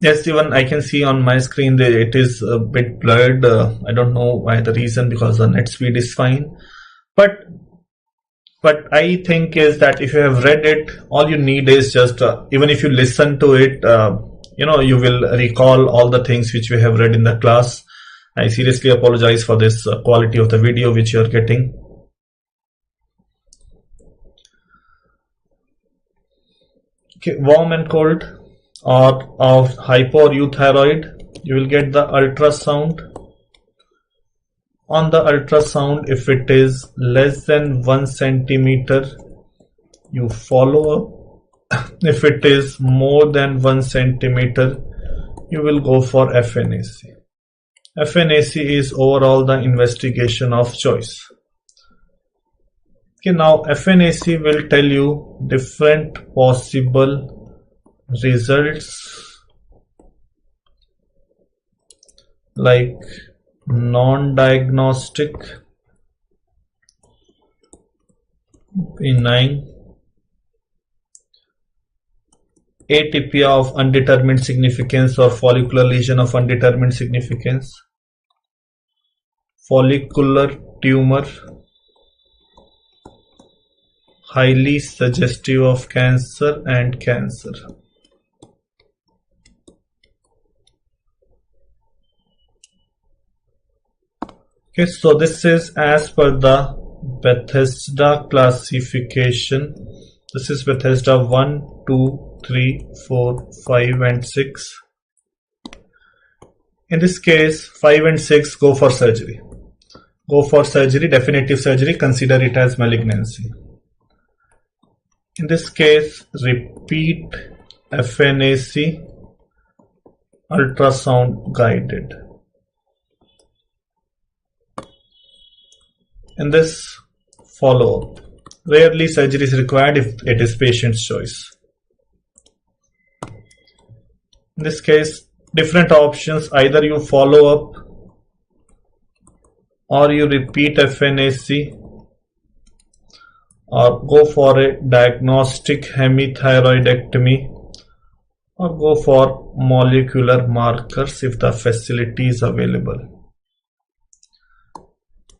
Yes, even I can see on my screen that it is a bit blurred. I don't know why the reason, because the net speed is fine. But I think is that if you have read it, all you need is just even if you listen to it, you will recall all the things which we have read in the class. I seriously apologize for this quality of the video which you are getting. Okay, warm and cold or of hypo or euthyroid, you will get the ultrasound on the ultrasound. If it is less than 1 centimeter, you follow up. If it is more than 1 centimeter, you will go for FNAC. FNAC is overall the investigation of choice. Okay, now FNAC will tell you different possible results like non-diagnostic, benign, atypia of undetermined significance or follicular lesion of undetermined significance, follicular tumor, highly suggestive of cancer, and cancer. Okay, so this is as per the Bethesda classification. This is Bethesda 1, 2, 3, 4, 5 and 6. In this case, 5 and 6 go for surgery. Go for surgery, definitive surgery, consider it as malignancy. In this case, repeat FNAC, ultrasound guided. In this, follow up. Rarely surgery is required if it is patient's choice. In this case, different options, either you follow up or you repeat FNAC or go for a diagnostic hemithyroidectomy or go for molecular markers if the facility is available.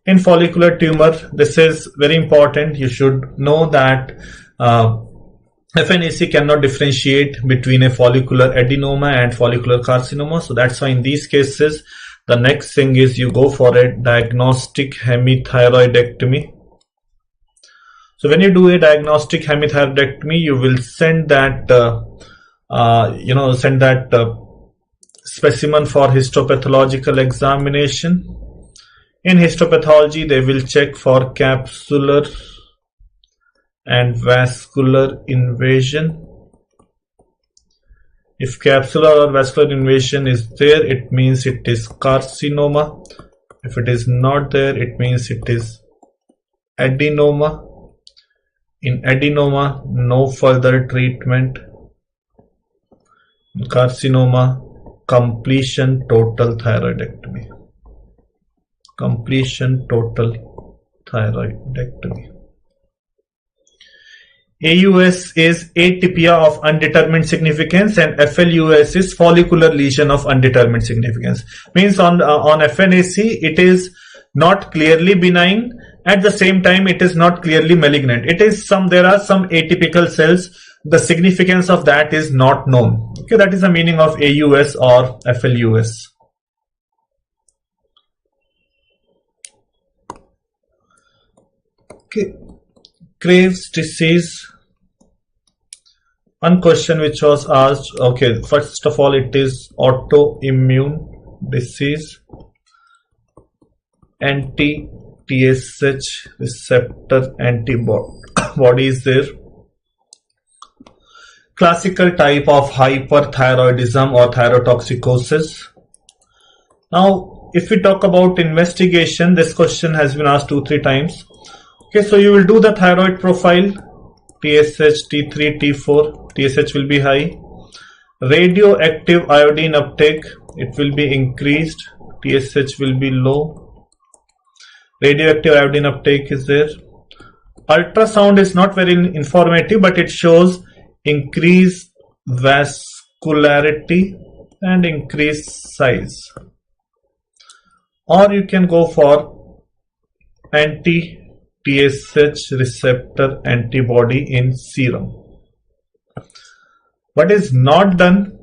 In follicular tumor, this is very important. You should know that FNAC cannot differentiate between a follicular adenoma and follicular carcinoma. So that's why in these cases, the next thing is you go for a diagnostic hemithyroidectomy. So when you do a diagnostic hemithyroidectomy, you will send that, specimen for histopathological examination. In histopathology, they will check for capsular and vascular invasion. If capsular or vascular invasion is there, it means it is carcinoma. If it is not there, it means it is adenoma. In adenoma, no further treatment. In carcinoma, completion total thyroidectomy. Completion total thyroidectomy. AUS is atypia of undetermined significance and FLUS is follicular lesion of undetermined significance. Means on FNAC it is not clearly benign, at the same time it is not clearly malignant. There are some atypical cells, the significance of that is not known. Okay, that is the meaning of AUS or FLUS. Okay, Graves' disease. One question which was asked. Okay, first of all, it is autoimmune disease. Anti-TSH receptor antibody is there. Classical type of hyperthyroidism or thyrotoxicosis. Now, if we talk about investigation, this question has been asked 2-3 times. Okay, so you will do the thyroid profile, TSH, T3, T4, TSH will be high. Radioactive iodine uptake, it will be increased, TSH will be low. Radioactive iodine uptake is there. Ultrasound is not very informative, but it shows increased vascularity and increased size. Or you can go for anti-TSH receptor antibody in serum. What is not done,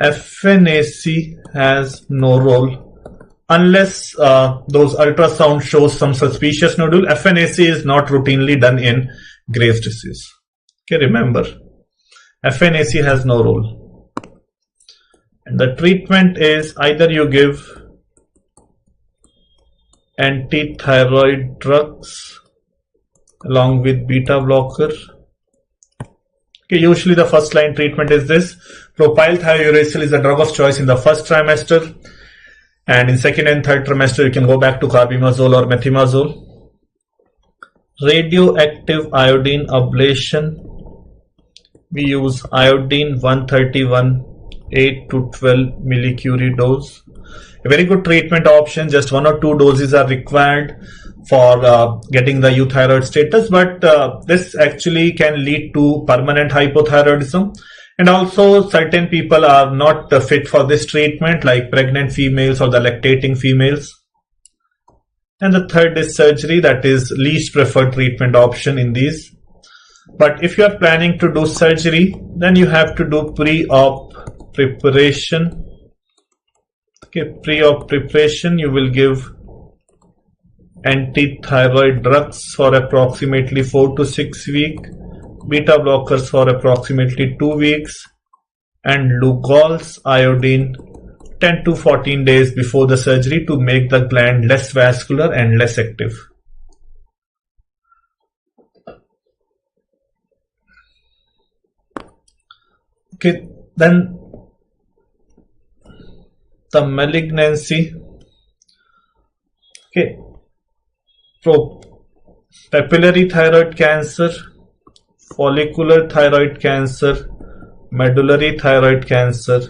FNAC has no role unless those ultrasound shows some suspicious nodule. FNAC is not routinely done in Graves' disease. Okay, remember, FNAC has no role. And the treatment is either you give anti-thyroid drugs along with beta blocker. Okay, usually the first line treatment is this. Propylthiouracil is the drug of choice in the first trimester, and in second and third trimester you can go back to carbimazole or methimazole. Radioactive iodine ablation, we use iodine 131 8 to 12 millicurie dose. A very good treatment option. Just 1 or 2 doses are required for getting the euthyroid status, but this actually can lead to permanent hypothyroidism, and also certain people are not fit for this treatment, like pregnant females or the lactating females. And the third is surgery, that is least preferred treatment option in these. But if you are planning to do surgery, then you have to do pre-op preparation. Okay, pre-op preparation, you will give anti-thyroid drugs for approximately 4 to 6 weeks, beta blockers for approximately 2 weeks, and Lugol's iodine 10 to 14 days before the surgery to make the gland less vascular and less active. Okay, then the malignancy. Okay, papillary thyroid cancer, follicular thyroid cancer, medullary thyroid cancer,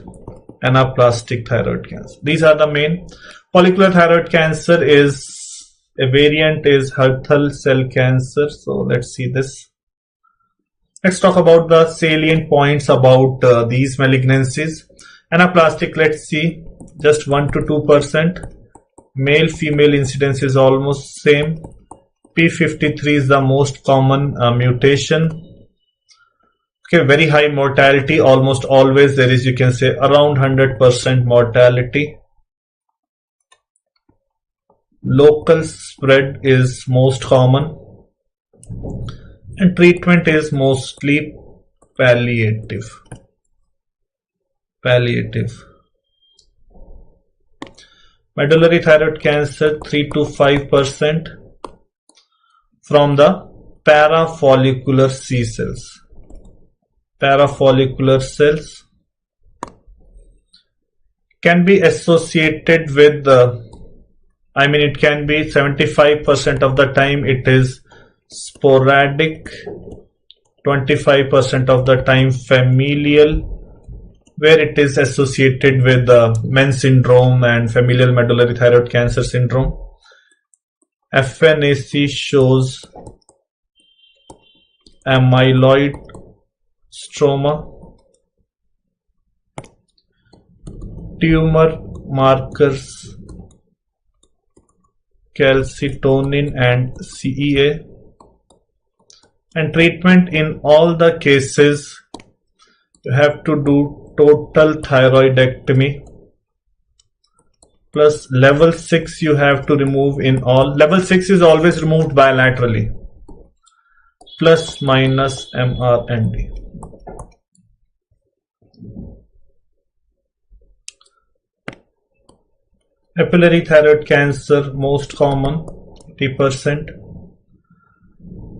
anaplastic thyroid cancer. These are the main. Follicular thyroid cancer is a variant is Hurthal cell cancer. So let's see this. Let's talk about the salient points about these malignancies. Anaplastic, let's see, just 1 to 2%. Male female incidence is almost same. P53 is the most common mutation. Okay, very high mortality, almost always there is, you can say, around 100% mortality. Local spread is most common, and treatment is mostly palliative. Medullary thyroid cancer, 3 to 5% from the parafollicular C cells. Parafollicular cells can be associated with it can be 75% of the time it is sporadic, 25% of the time familial, where it is associated with MEN syndrome and familial medullary thyroid cancer syndrome. FNAC shows amyloid stroma. Tumor markers calcitonin and CEA. And treatment in all the cases, you have to do total thyroidectomy plus level 6 you have to remove in all. Level 6 is always removed bilaterally, plus minus MRND. Papillary thyroid cancer, most common, 80%.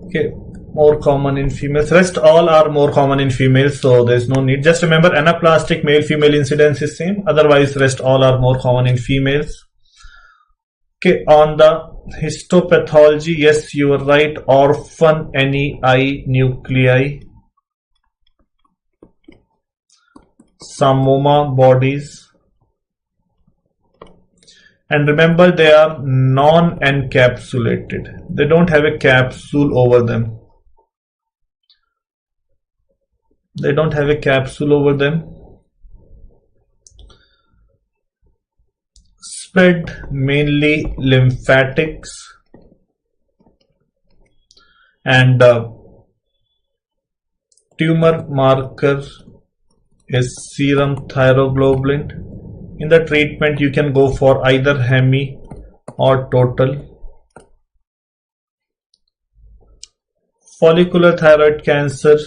Okay, more common in females. Rest all are more common in females, so there is no need. Just remember, anaplastic male-female incidence is same. Otherwise, rest all are more common in females. Okay, on the histopathology, yes, you are right. Orphan NEI nuclei, Samoma bodies. And remember, they are non-encapsulated. They don't have a capsule over them. They don't have a capsule over them. Spread mainly lymphatics, and tumor marker is serum thyroglobulin. In the treatment, you can go for either hemi or total. Follicular thyroid cancer,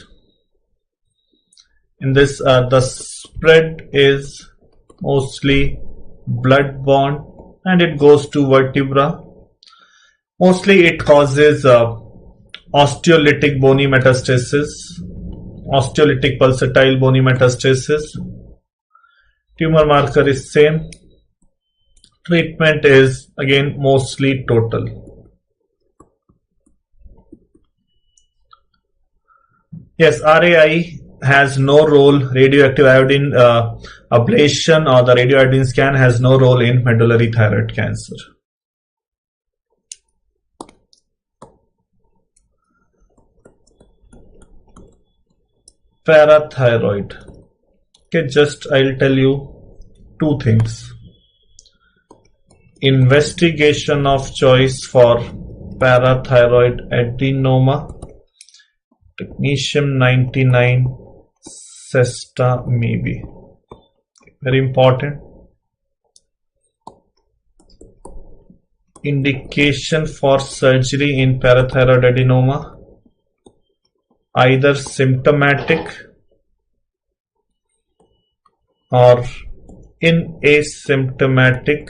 in this the spread is mostly blood-borne and it goes to vertebra. Mostly it causes osteolytic bony metastasis, osteolytic pulsatile bony metastasis. Tumor marker is same. Treatment is again mostly total. Yes, RAI has no role. Radioactive iodine ablation or the radioiodine scan has no role in medullary thyroid cancer. Parathyroid. Okay, just I'll tell you two things. Investigation of choice for parathyroid adenoma, technetium 99 Cesta maybe. Very important. Indication for surgery in parathyroid adenoma, either symptomatic or in asymptomatic,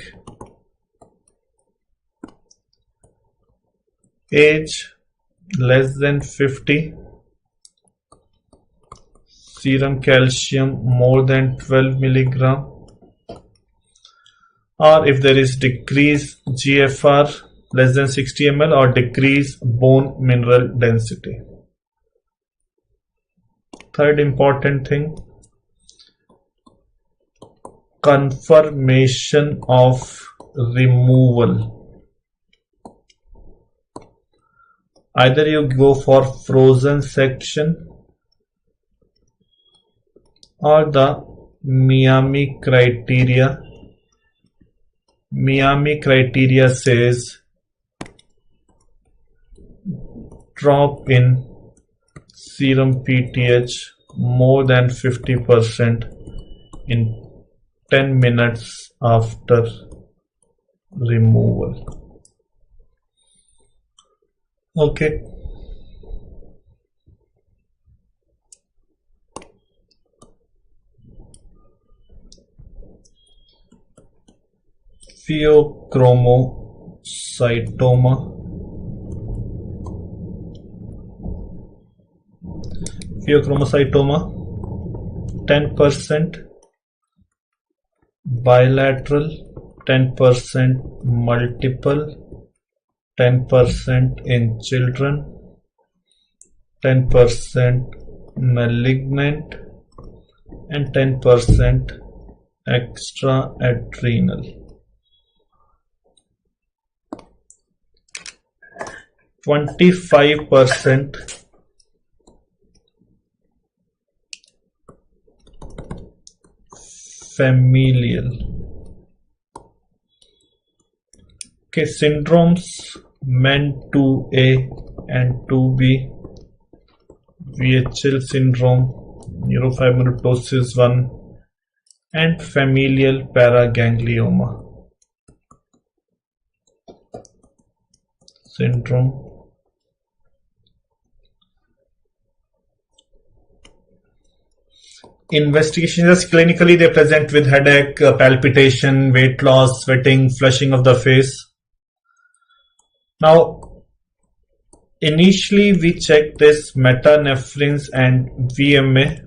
age less than 50, serum calcium more than 12 milligram, or if there is decreased GFR less than 60 ml or decreased bone mineral density. Third important thing, confirmation of removal. Either you go for frozen section or the Miami criteria. Miami criteria says drop in serum PTH more than 50% in 10 minutes after removal. Okay. Pheochromocytoma. Pheochromocytoma 10%, bilateral 10%, multiple 10% in children, 10% malignant, and 10% extra-adrenal. 25% familial. Okay, syndromes MEN 2A and 2B, VHL syndrome, neurofibromatosis 1, and familial paraganglioma syndrome. Investigations clinically, they present with headache, palpitation, weight loss, sweating, flushing of the face. Now, initially we check this metanephrines and VMA.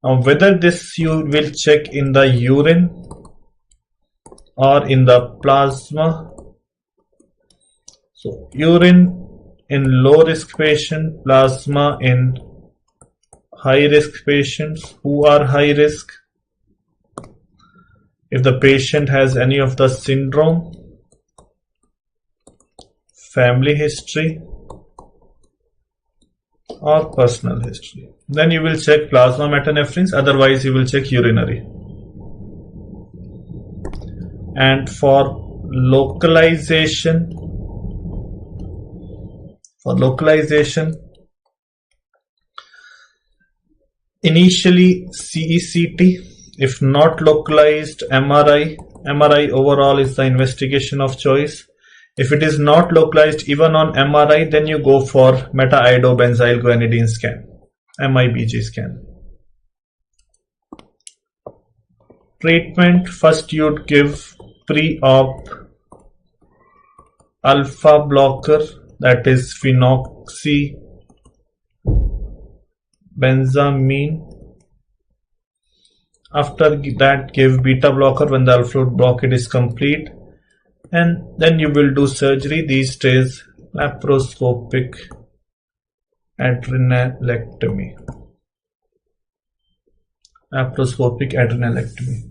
Now, whether this you will check in the urine or in the plasma. So, urine in low risk patient, plasma in high risk patients. Who are high risk? If the patient has any of the syndrome, family history, or personal history, then you will check plasma metanephrines, otherwise you will check urinary. And for localization, initially CECT, if not localized, MRI. MRI overall is the investigation of choice. If it is not localized even on MRI, then you go for meta-iodobenzyl guanidine scan, MIBG scan. Treatment, first you'd give pre-op alpha blocker, that is phenoxybenzamine. After that, give beta blocker when the alpha blockade is complete, and then you will do surgery. These days, laparoscopic adrenalectomy. Laparoscopic adrenalectomy.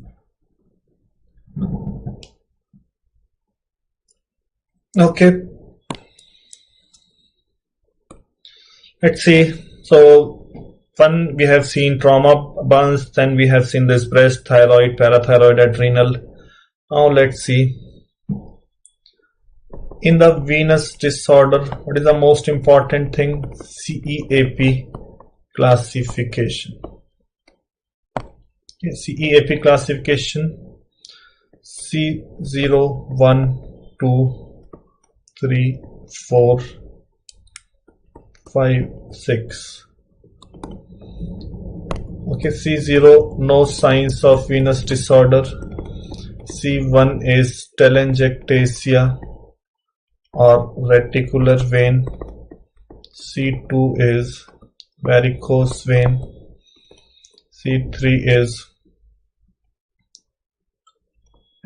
Okay. Let's see. So one, we have seen trauma burns, then we have seen this breast, thyroid, parathyroid, adrenal. Now let's see. In the venous disorder, what is the most important thing? CEAP classification. Okay, CEAP classification. C0, 1, 2, 3, 4, 5, 6. Okay, C0, no signs of venous disorder. C1 is telangiectasia or reticular vein. C2 is varicose vein. C3 is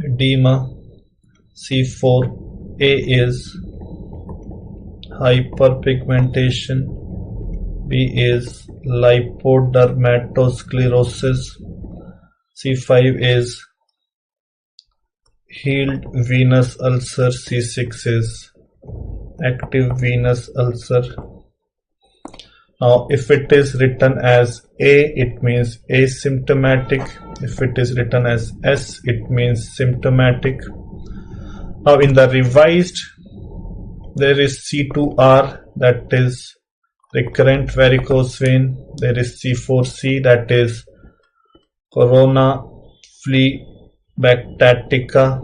edema. C4A is hyperpigmentation. B is lipodermatosclerosis. C5 is healed venous ulcer. C6 is active venous ulcer. Now if it is written as A, it means asymptomatic. If it is written as S, it means symptomatic. Now in the revised, there is C2R, that is recurrent varicose vein. There is C4C, that is corona phlebiticata,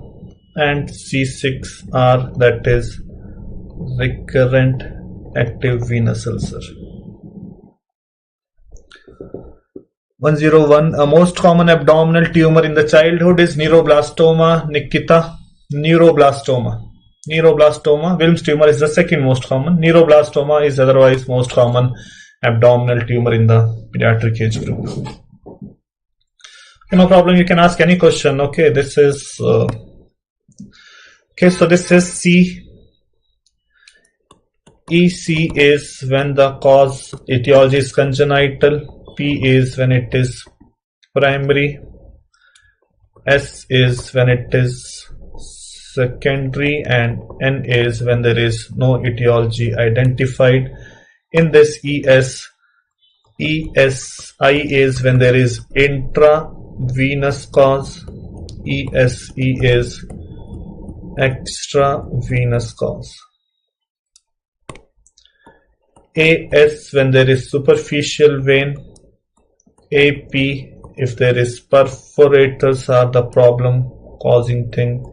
and C6R, that is recurrent active venous ulcer. 101. A most common abdominal tumor in the childhood is neuroblastoma. Nikita, neuroblastoma. Neuroblastoma, Wilms tumor is the second most common. Neuroblastoma is otherwise most common abdominal tumor in the pediatric age group. Okay, no problem, you can ask any question. Okay, this is okay, so this is C. EC is when the cause etiology is congenital. P is when it is primary. S is when it is secondary, and N is when there is no etiology identified. In this ESI is when there is intravenous cause. ESE is extravenous cause. AS when there is superficial vein. AP if there is perforators are the problem causing thing.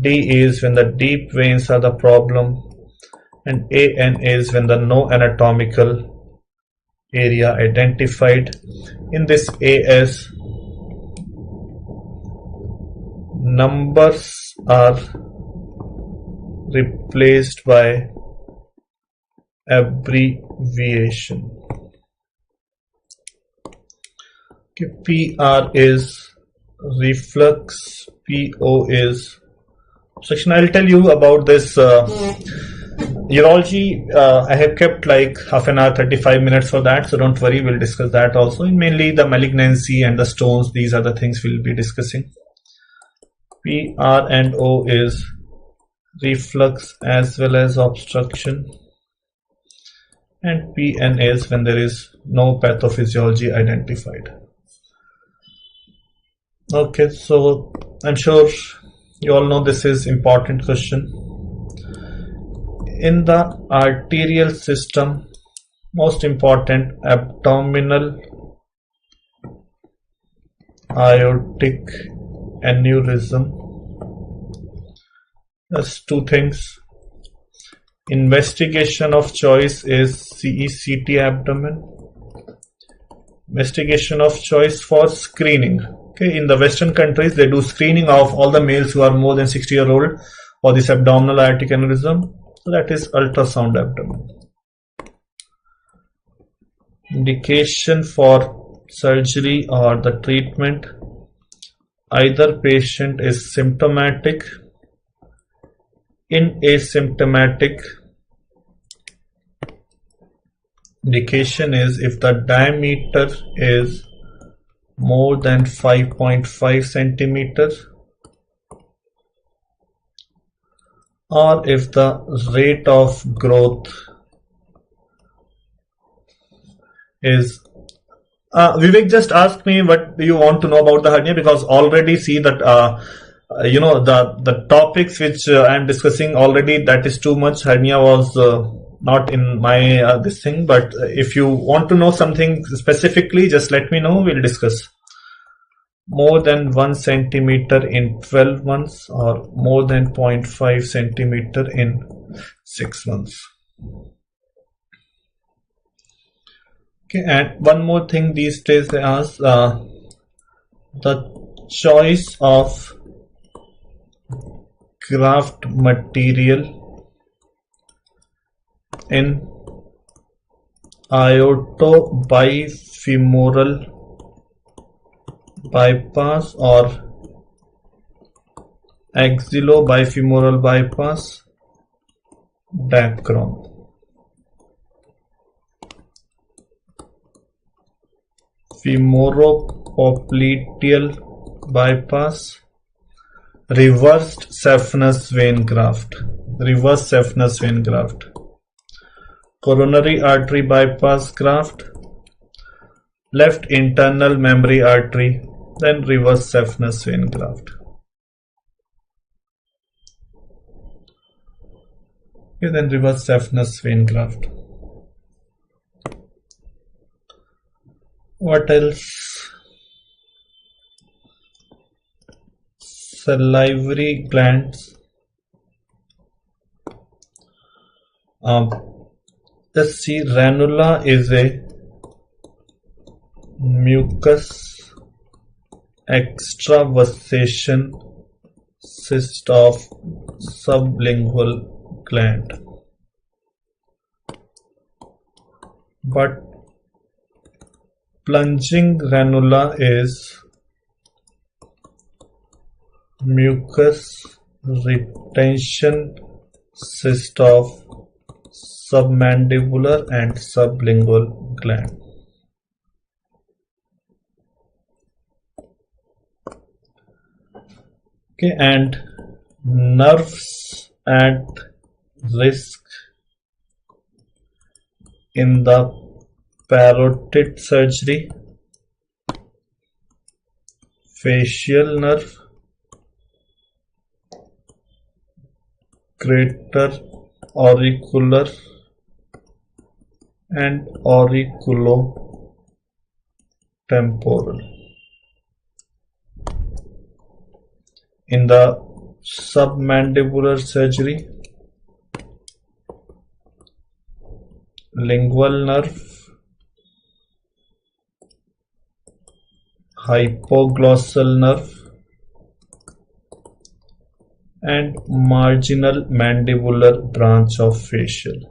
D is when the deep veins are the problem, and AN is when the no anatomical area identified. In this AS, numbers are replaced by abbreviation. Okay, PR is reflux, PO is section. I'll tell you about this urology. I have kept like half an hour, 35 minutes for that, so don't worry, we'll discuss that also. And mainly the malignancy and the stones, these are the things we'll be discussing. PR and O is reflux as well as obstruction, and PN is when there is no pathophysiology identified. Okay, so I'm sure you all know this is important question. In the arterial system, most important, abdominal aortic aneurysm. That's two things. Investigation of choice is CECT abdomen. Investigation of choice for screening. Okay, in the Western countries, they do screening of all the males who are more than 60 years old for this abdominal aortic aneurysm, so that is ultrasound abdomen. Indication for surgery or the treatment: either patient is symptomatic, in asymptomatic. Indication is if the diameter is more than 5.5 centimeters, or if the rate of growth is Vivek just asked me what do you want to know about the hernia, because already see that the topics which I am discussing already, that is too much. Hernia was not in my this thing, but if you want to know something specifically, just let me know, we'll discuss. More than 1 centimeter in 12 months or more than 0.5 centimeter in 6 months. Okay, and one more thing these days they ask, the choice of graft material in aortobifemoral bypass or axillobifemoral bypass, Dacron. Femoropopliteal bypass, reversed saphenous vein graft, coronary artery bypass graft, left internal mammary artery, then reverse saphenous vein graft. Okay, then reverse saphenous vein graft. What else? Salivary glands. Let's see, ranula is a mucus extravasation cyst of sublingual gland, but plunging ranula is mucus retention cyst of submandibular and sublingual gland. Okay, and nerves at risk in the parotid surgery: facial nerve, greater auricular and auriculotemporal. In the submandibular surgery: lingual nerve, hypoglossal nerve, and marginal mandibular branch of facial.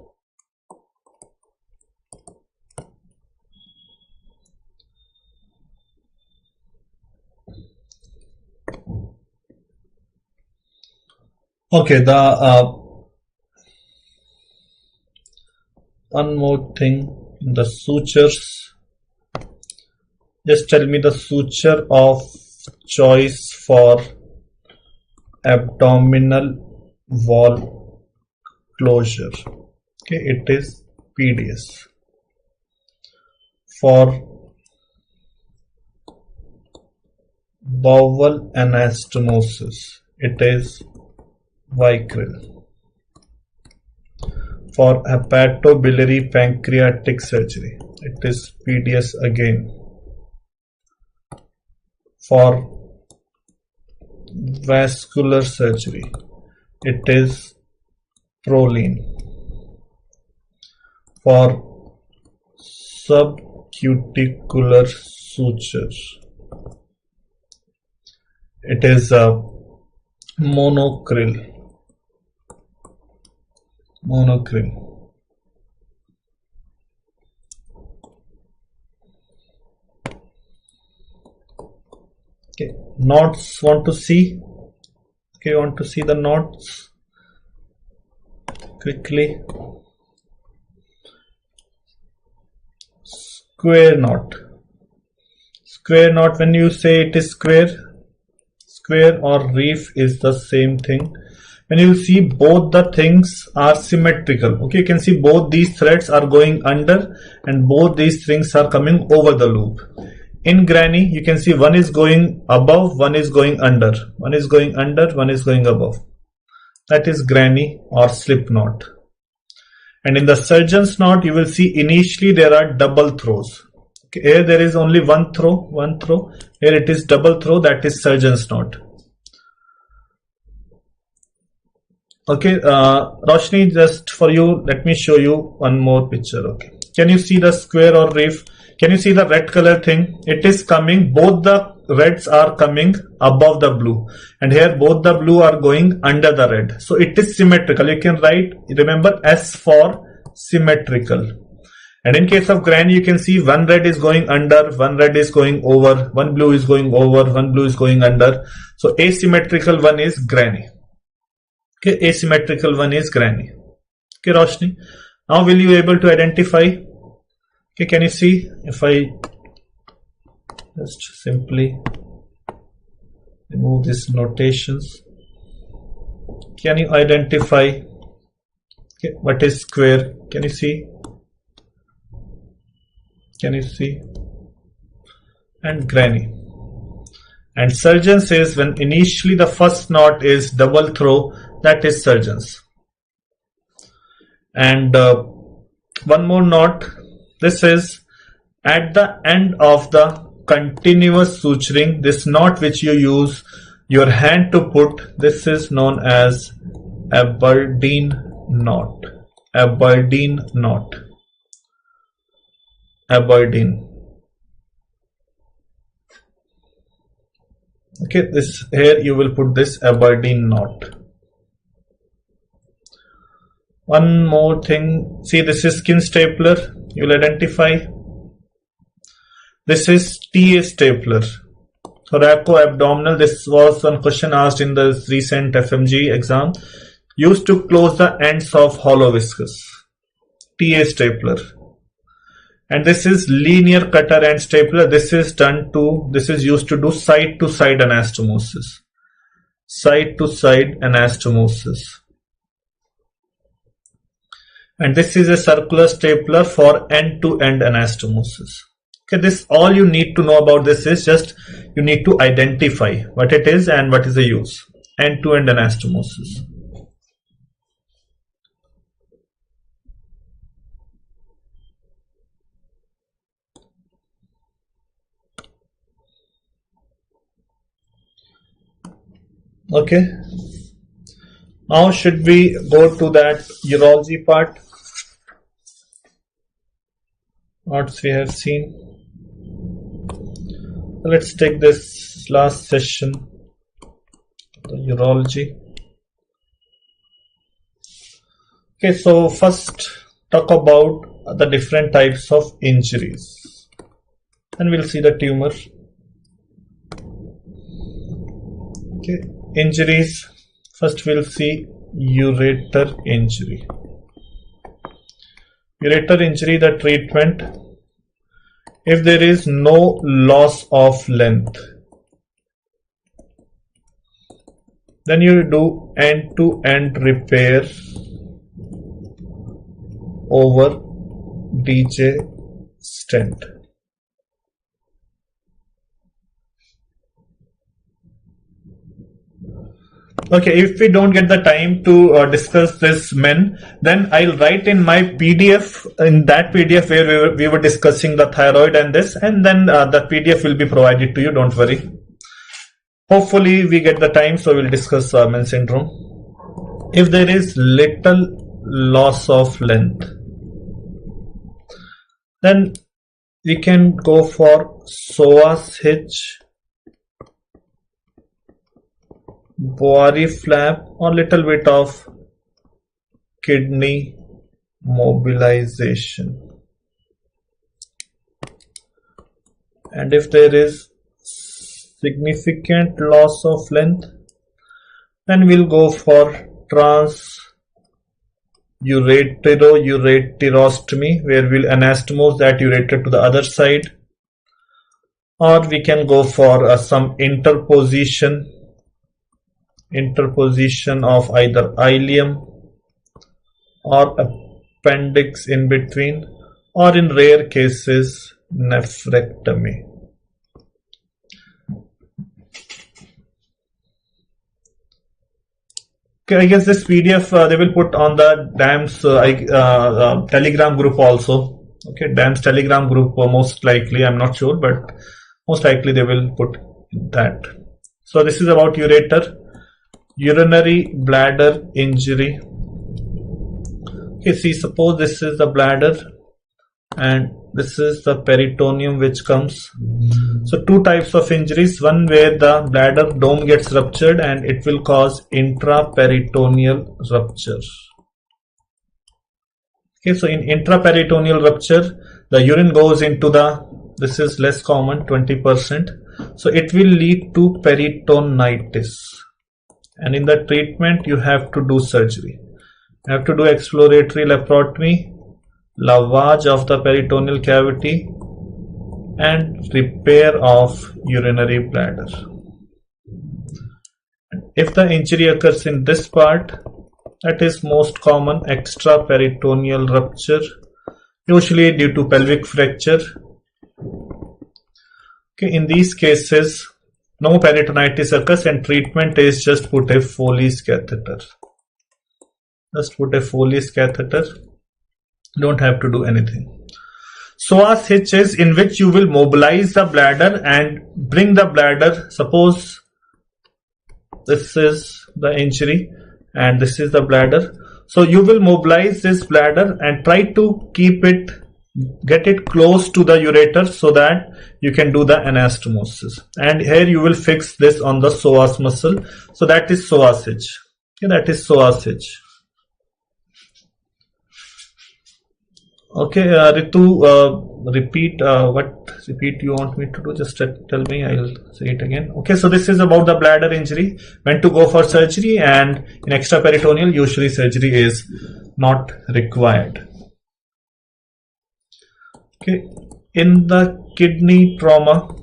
Okay, one more thing, the sutures. Just tell me the suture of choice for abdominal wall closure. Okay, it is PDS. For bowel anastomosis, it is Vicryl. For hepatobiliary pancreatic surgery, it is PDS again. For vascular surgery, it is Prolene. For subcuticular sutures, it is Monocryl. monochrome. Okay, knots want to see. Okay, want to see the knots quickly. Square knot. Square knot, when you say it is square or reef is the same thing. When you see both the things are symmetrical, okay, you can see both these threads are going under and both these things are coming over the loop. In granny, you can see one is going above, one is going under, one is going under, one is going above. That is granny or slip knot. And in the surgeon's knot, you will see initially there are double throws. Okay, here there is only one throw. Here it is double throw, that is surgeon's knot. Okay, Roshni, just for you, let me show you one more picture. Okay, can you see the square or reef? Can you see the red color thing? It is coming, both the reds are coming above the blue, and here both the blue are going under the red. So it is symmetrical. You can write, remember, S for symmetrical. And in case of granny, you can see one red is going under, one red is going over, one blue is going over, one blue is going under. So asymmetrical one is granny. Okay, asymmetrical one is granny. Okay, Roshni. Now will you able to identify? Okay, can you see if I just simply remove these notations? Can you identify, okay, what is square? Can you see? Can you see? And granny. And surgeons is when initially the first knot is double throw, that is surgeons. And one more knot. This is at the end of the continuous suturing. This knot which you use your hand to put, this is known as Aberdeen knot. Aberdeen knot. Aberdeen. Okay, this here you will put this Aberdeen knot. One more thing. See, this is skin stapler. You will identify. This is TA stapler. Thoraco-abdominal. This was one question asked in the recent FMGE exam. Used to close the ends of hollow viscous. TA stapler. And this is linear cutter end stapler. This is used to do side to side anastomosis. Side to side anastomosis. And this is a circular stapler for end-to-end anastomosis. Okay, this all you need to know about this is just you need to identify what it is and what is the use. End-to-end anastomosis. Okay. Now should we go to that urology part? What we have seen. Let's take this last session, the urology. Okay, so first talk about the different types of injuries. And we'll see the tumor. Okay, injuries. First we'll see ureter injury. Ureter injury, the treatment. If there is no loss of length, then you do end-to-end repair over DJ stent. Okay, if we don't get the time to discuss this men, then I'll write in my PDF, in that PDF where we were discussing the thyroid and this, and then the PDF will be provided to you, don't worry. Hopefully we get the time, so we'll discuss men syndrome. If there is little loss of length, then we can go for psoas hitch, Boari flap, or little bit of kidney mobilization. And if there is significant loss of length, then we'll go for transureterostomy, where we'll anastomose that ureter to the other side. Or we can go for some interposition of either ileum or appendix in between, or in rare cases nephrectomy. Okay, I guess this PDF they will put on the DAMS Telegram group also. Okay, DAMS Telegram group most likely, I'm not sure, but most likely they will put that. So this is about ureter, urinary bladder injury. Okay, see, suppose this is the bladder and this is the peritoneum which comes. So two types of injuries, one where the bladder dome gets ruptured and it will cause intraperitoneal rupture. Okay, so in intraperitoneal rupture, the urine goes into the, this is less common, 20%. So it will lead to peritonitis. And in the treatment, you have to do surgery. You have to do exploratory laparotomy, lavage of the peritoneal cavity, and repair of urinary bladder. If the injury occurs in this part, that is most common extraperitoneal rupture, usually due to pelvic fracture. Okay, in these cases, no peritonitis occurs and treatment is just put a Foley's catheter. Just put a Foley's catheter. Don't have to do anything. Psoas hitch is in which you will mobilize the bladder and bring the bladder. Suppose this is the injury and this is the bladder. So you will mobilize this bladder and try to keep it, get it close to the ureter so that you can do the anastomosis. And here you will fix this on the psoas muscle. So that is psoas hitch. Okay, that is psoas hitch. Okay, Ritu, repeat you want me to do, just tell me, I'll say it again. Okay, so this is about the bladder injury, when to go for surgery, and in extraperitoneal, usually surgery is not required. Okay, in the kidney trauma,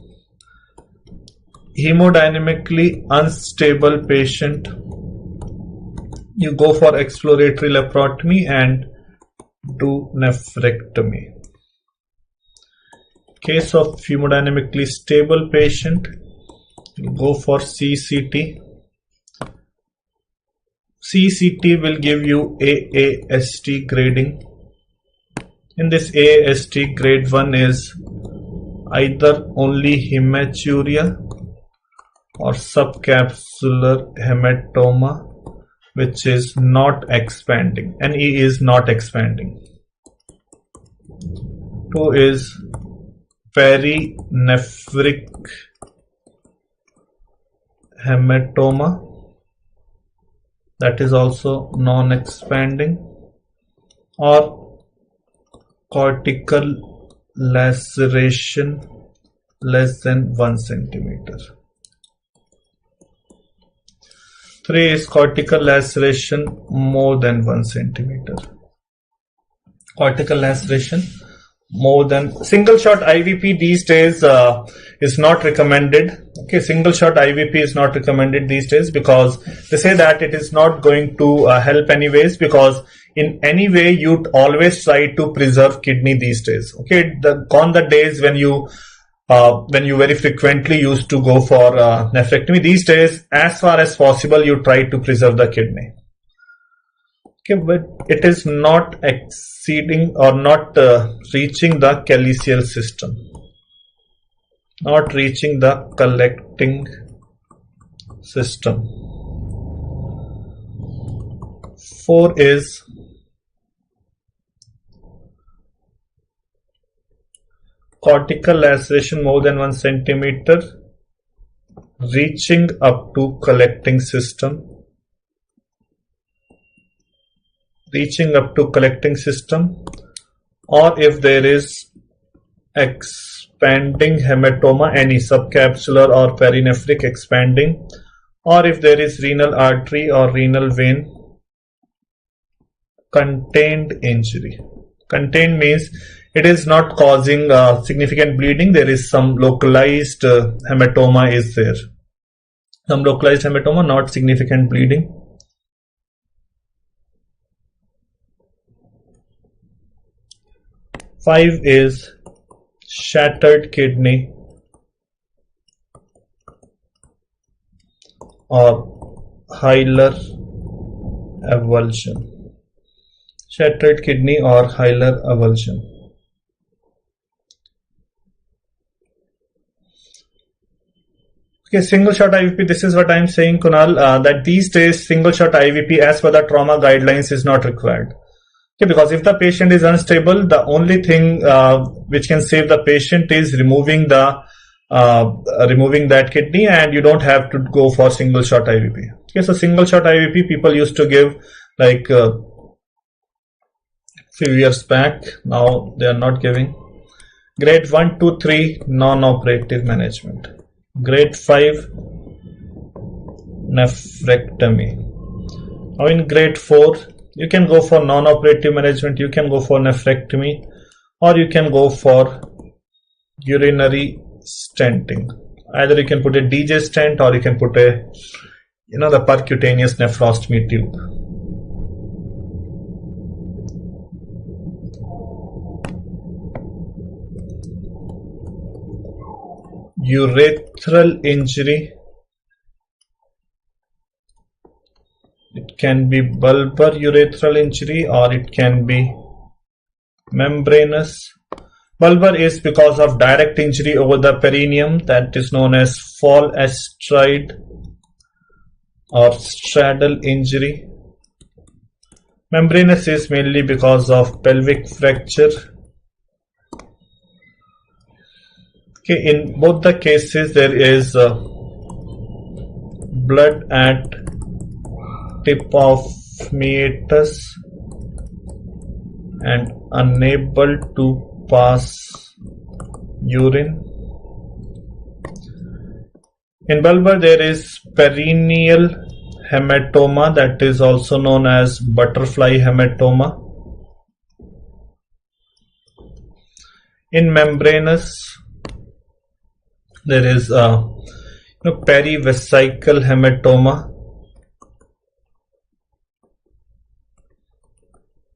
hemodynamically unstable patient, you go for exploratory laparotomy and do nephrectomy. Case of hemodynamically stable patient, you go for CCT. CCT will give you AAST grading. In this AAST, grade 1 is either only hematuria or subcapsular hematoma, which is not expanding. NE is not expanding. 2 is perinephric hematoma, that is also non-expanding, or cortical laceration less than 1 centimeter. 3 is cortical laceration more than 1 centimeter. Cortical laceration more than, single shot IVP these days is not recommended. Okay, single shot IVP is not recommended these days because they say that it is not going to help anyways, because in any way you'd always try to preserve kidney these days. Okay, gone the days when you very frequently used to go for nephrectomy. These days, as far as possible, you try to preserve the kidney. Okay, but it is not exceeding or not reaching the calyceal system, not reaching the collecting system. 4 is cortical laceration more than 1 centimeter, reaching up to collecting system. reaching up to collecting system, or if there is expanding hematoma, any subcapsular or perinephric expanding, or if there is renal artery or renal vein contained injury. Contained means it is not causing significant bleeding. There is some localized hematoma is there. Some localized hematoma, not significant bleeding. Five is shattered kidney or hilar avulsion. Shattered kidney or hilar avulsion. Okay, single shot IVP, this is what I am saying, Kunal, that these days single shot IVP as per the trauma guidelines is not required. Okay, because if the patient is unstable, the only thing which can save the patient is removing that kidney, and you don't have to go for single shot IVP. Okay, so single shot IVP people used to give like few years back. Now they are not giving. Grade 1, 2, 3 non-operative management. Grade 5 nephrectomy. Now in grade 4 you can go for non-operative management, you can go for nephrectomy, or you can go for urinary stenting. Either you can put a DJ stent, or you can put a the percutaneous nephrostomy tube. Urethral injury. It can be bulbar urethral injury, or it can be membranous. Bulbar is because of direct injury over the perineum, that is known as fall astride or straddle injury. Membranous is mainly because of pelvic fracture. Okay, in both the cases there is blood at tip of meatus and unable to pass urine. In bulbar there is perineal hematoma, that is also known as butterfly hematoma. In membranous there is perivesical hematoma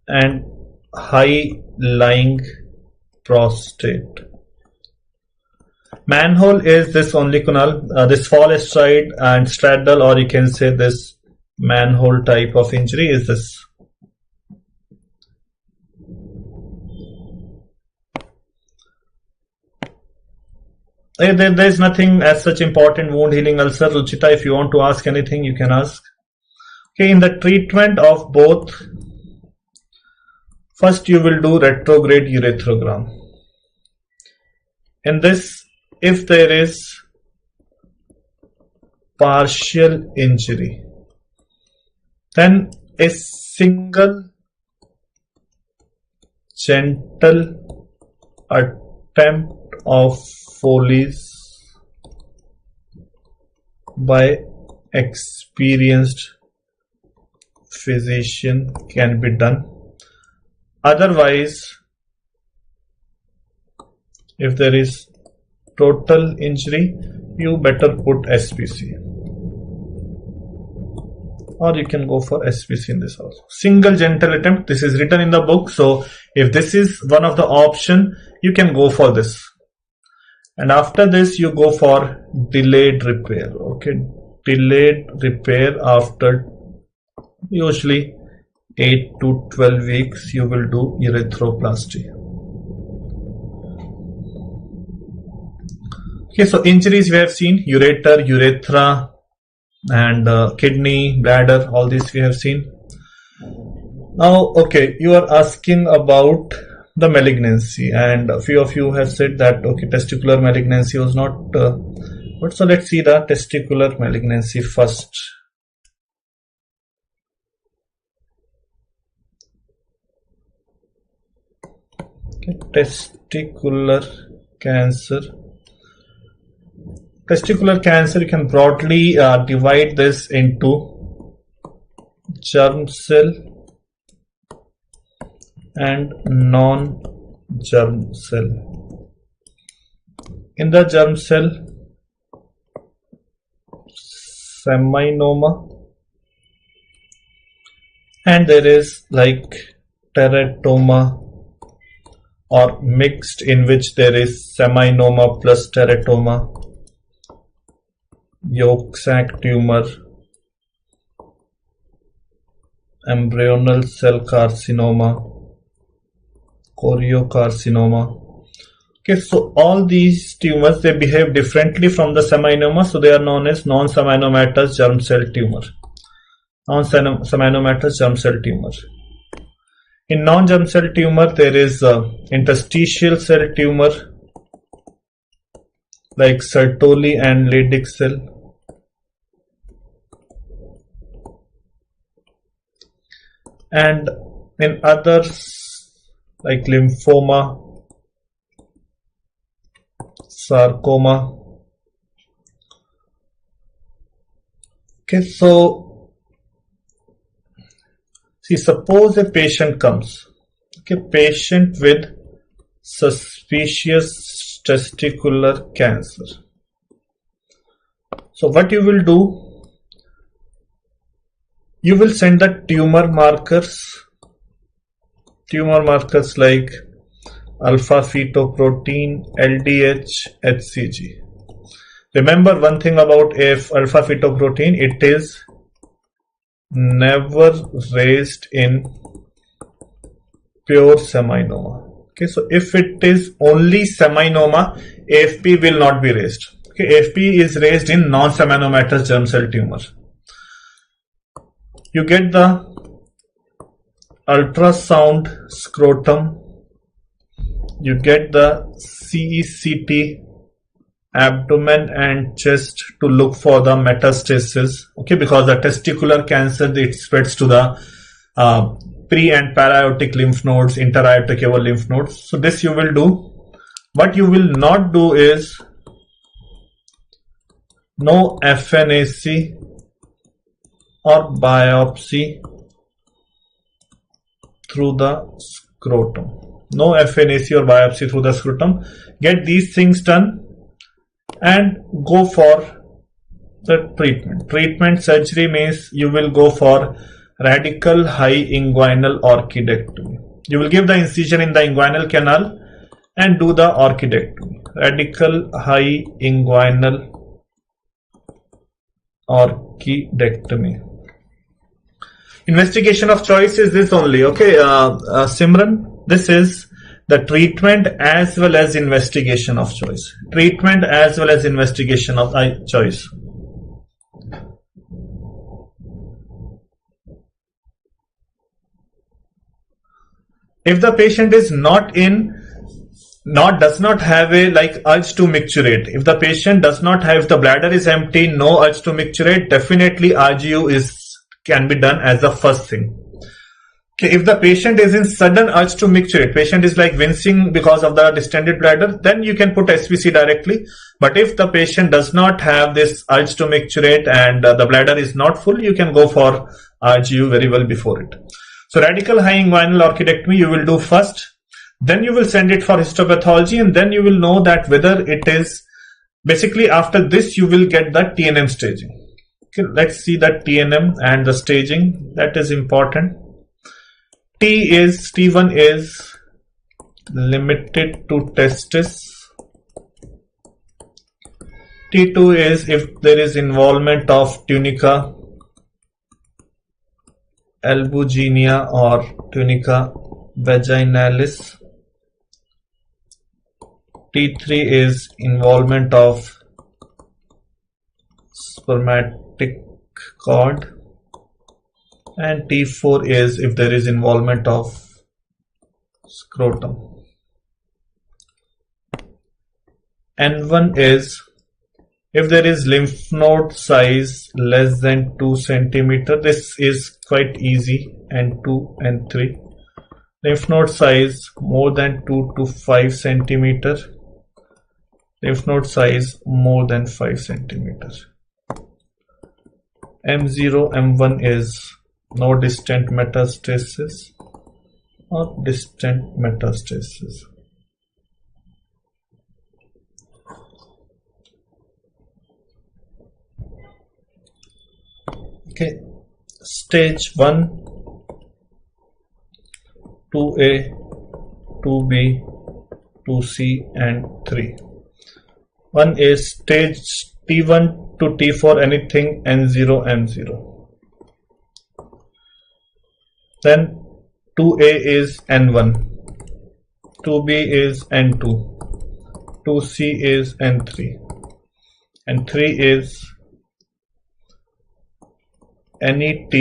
and high lying prostate. Manhole is this only, Kunal, this fall astride and straddle, or you can say this manhole type of injury is this. There is nothing as such important. Wound healing ulcer. Ruchita, if you want to ask anything, you can ask. Okay, in the treatment of both, first you will do retrograde urethrogram. In this, if there is partial injury, then a single gentle attempt of Foley's by experienced physician can be done. Otherwise, if there is total injury, you better put SPC, or you can go for SPC in this also. Single gentle attempt, this is written in the book, so if this is one of the option, you can go for this. And after this you go for delayed repair. Okay, delayed repair after usually 8 to 12 weeks you will do urethroplasty. Okay, so injuries we have seen: ureter, urethra, and kidney, bladder, all these we have seen. Now, okay, you are asking about the malignancy, and a few of you have said that okay, testicular malignancy was not but so let's see the testicular malignancy first. Okay, testicular cancer. Testicular cancer, you can broadly divide this into germ cell and non-germ cell. In the germ cell, seminoma, and there is like teratoma or mixed, in which there is seminoma plus teratoma, yolk sac tumor, embryonal cell carcinoma, choriocarcinoma. Okay, so all these tumors, they behave differently from the seminoma, so they are known as non-seminomatous germ cell tumor. Non-seminomatous germ cell tumor. In non-germ cell tumor, there is interstitial cell tumor like Sertoli and Leydig cell. And in others like lymphoma, sarcoma. Okay, so see, suppose a patient comes, okay, patient with suspicious testicular cancer. So what you will do, you will send the tumor markers like alpha fetoprotein, LDH, HCG. Remember one thing about alpha fetoprotein, it is never raised in pure seminoma. Okay, so if it is only seminoma, AFP will not be raised. Okay, AFP is raised in non-seminomatous germ cell tumor. You get the ultrasound scrotum, you get the CECT abdomen and chest to look for the metastasis. Okay, because the testicular cancer, it spreads to the pre and para-aortic lymph nodes, intra-aortic lymph nodes. So this you will do. What you will not do is no FNAC or biopsy through the scrotum. No FNAC or biopsy through the scrotum. Get these things done and go for the treatment. Treatment surgery means you will go for radical high inguinal orchidectomy. You will give the incision in the inguinal canal and do the orchidectomy. Radical high inguinal orchidectomy. Investigation of choice is this only. Okay, Simran, this is the treatment as well as investigation of choice. Treatment as well as investigation of choice. If the patient is does not have a urge to micturate, if the patient does not have, the bladder is empty, no urge to micturate, definitely RGU can be done as the first thing. Okay, if the patient is in sudden urge to micturate, patient is like wincing because of the distended bladder, then you can put SVC directly. But if the patient does not have this urge to micturate and the bladder is not full, you can go for RGU very well before it. So radical high inguinal orchidectomy you will do first, then you will send it for histopathology, and then you will know that whether it is, basically after this you will get the TNM staging. Okay, let's see the TNM and the staging, that is important. T1 is limited to testis. T2 is if there is involvement of tunica albuginea or tunica vaginalis. T3 is involvement of spermatic cord, and T4 is if there is involvement of scrotum. N1 is if there is lymph node size less than 2 cm. This is quite easy. N2, N3. lymph node size more than 2 to 5 centimeter, lymph node size more than 5 centimeter. M0, M1 is no distant metastasis or distant metastasis. Okay, stage 1, 2A, 2B, 2C and 3. One is stage T1 to T4, anything N0, M0. Then 2A is N1, 2B is N2, 2C is N3, and 3 is NET,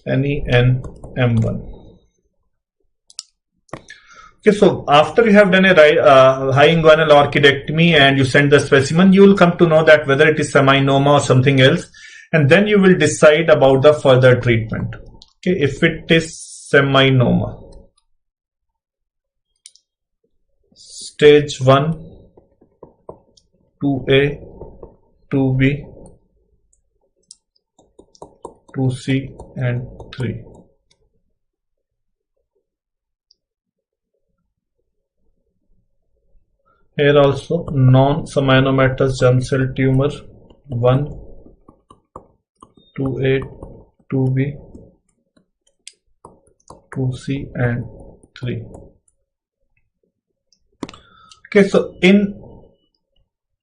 NEN, M1. Okay, so after you have done a high inguinal orchidectomy and you send the specimen, you will come to know that whether it is seminoma or something else, and then you will decide about the further treatment. Okay, if it is seminoma, stage 1, 2A, 2B, 2C and 3. Here also non-seminomatous germ cell tumor 1, 2A, 2B, 2C and 3. Okay, so in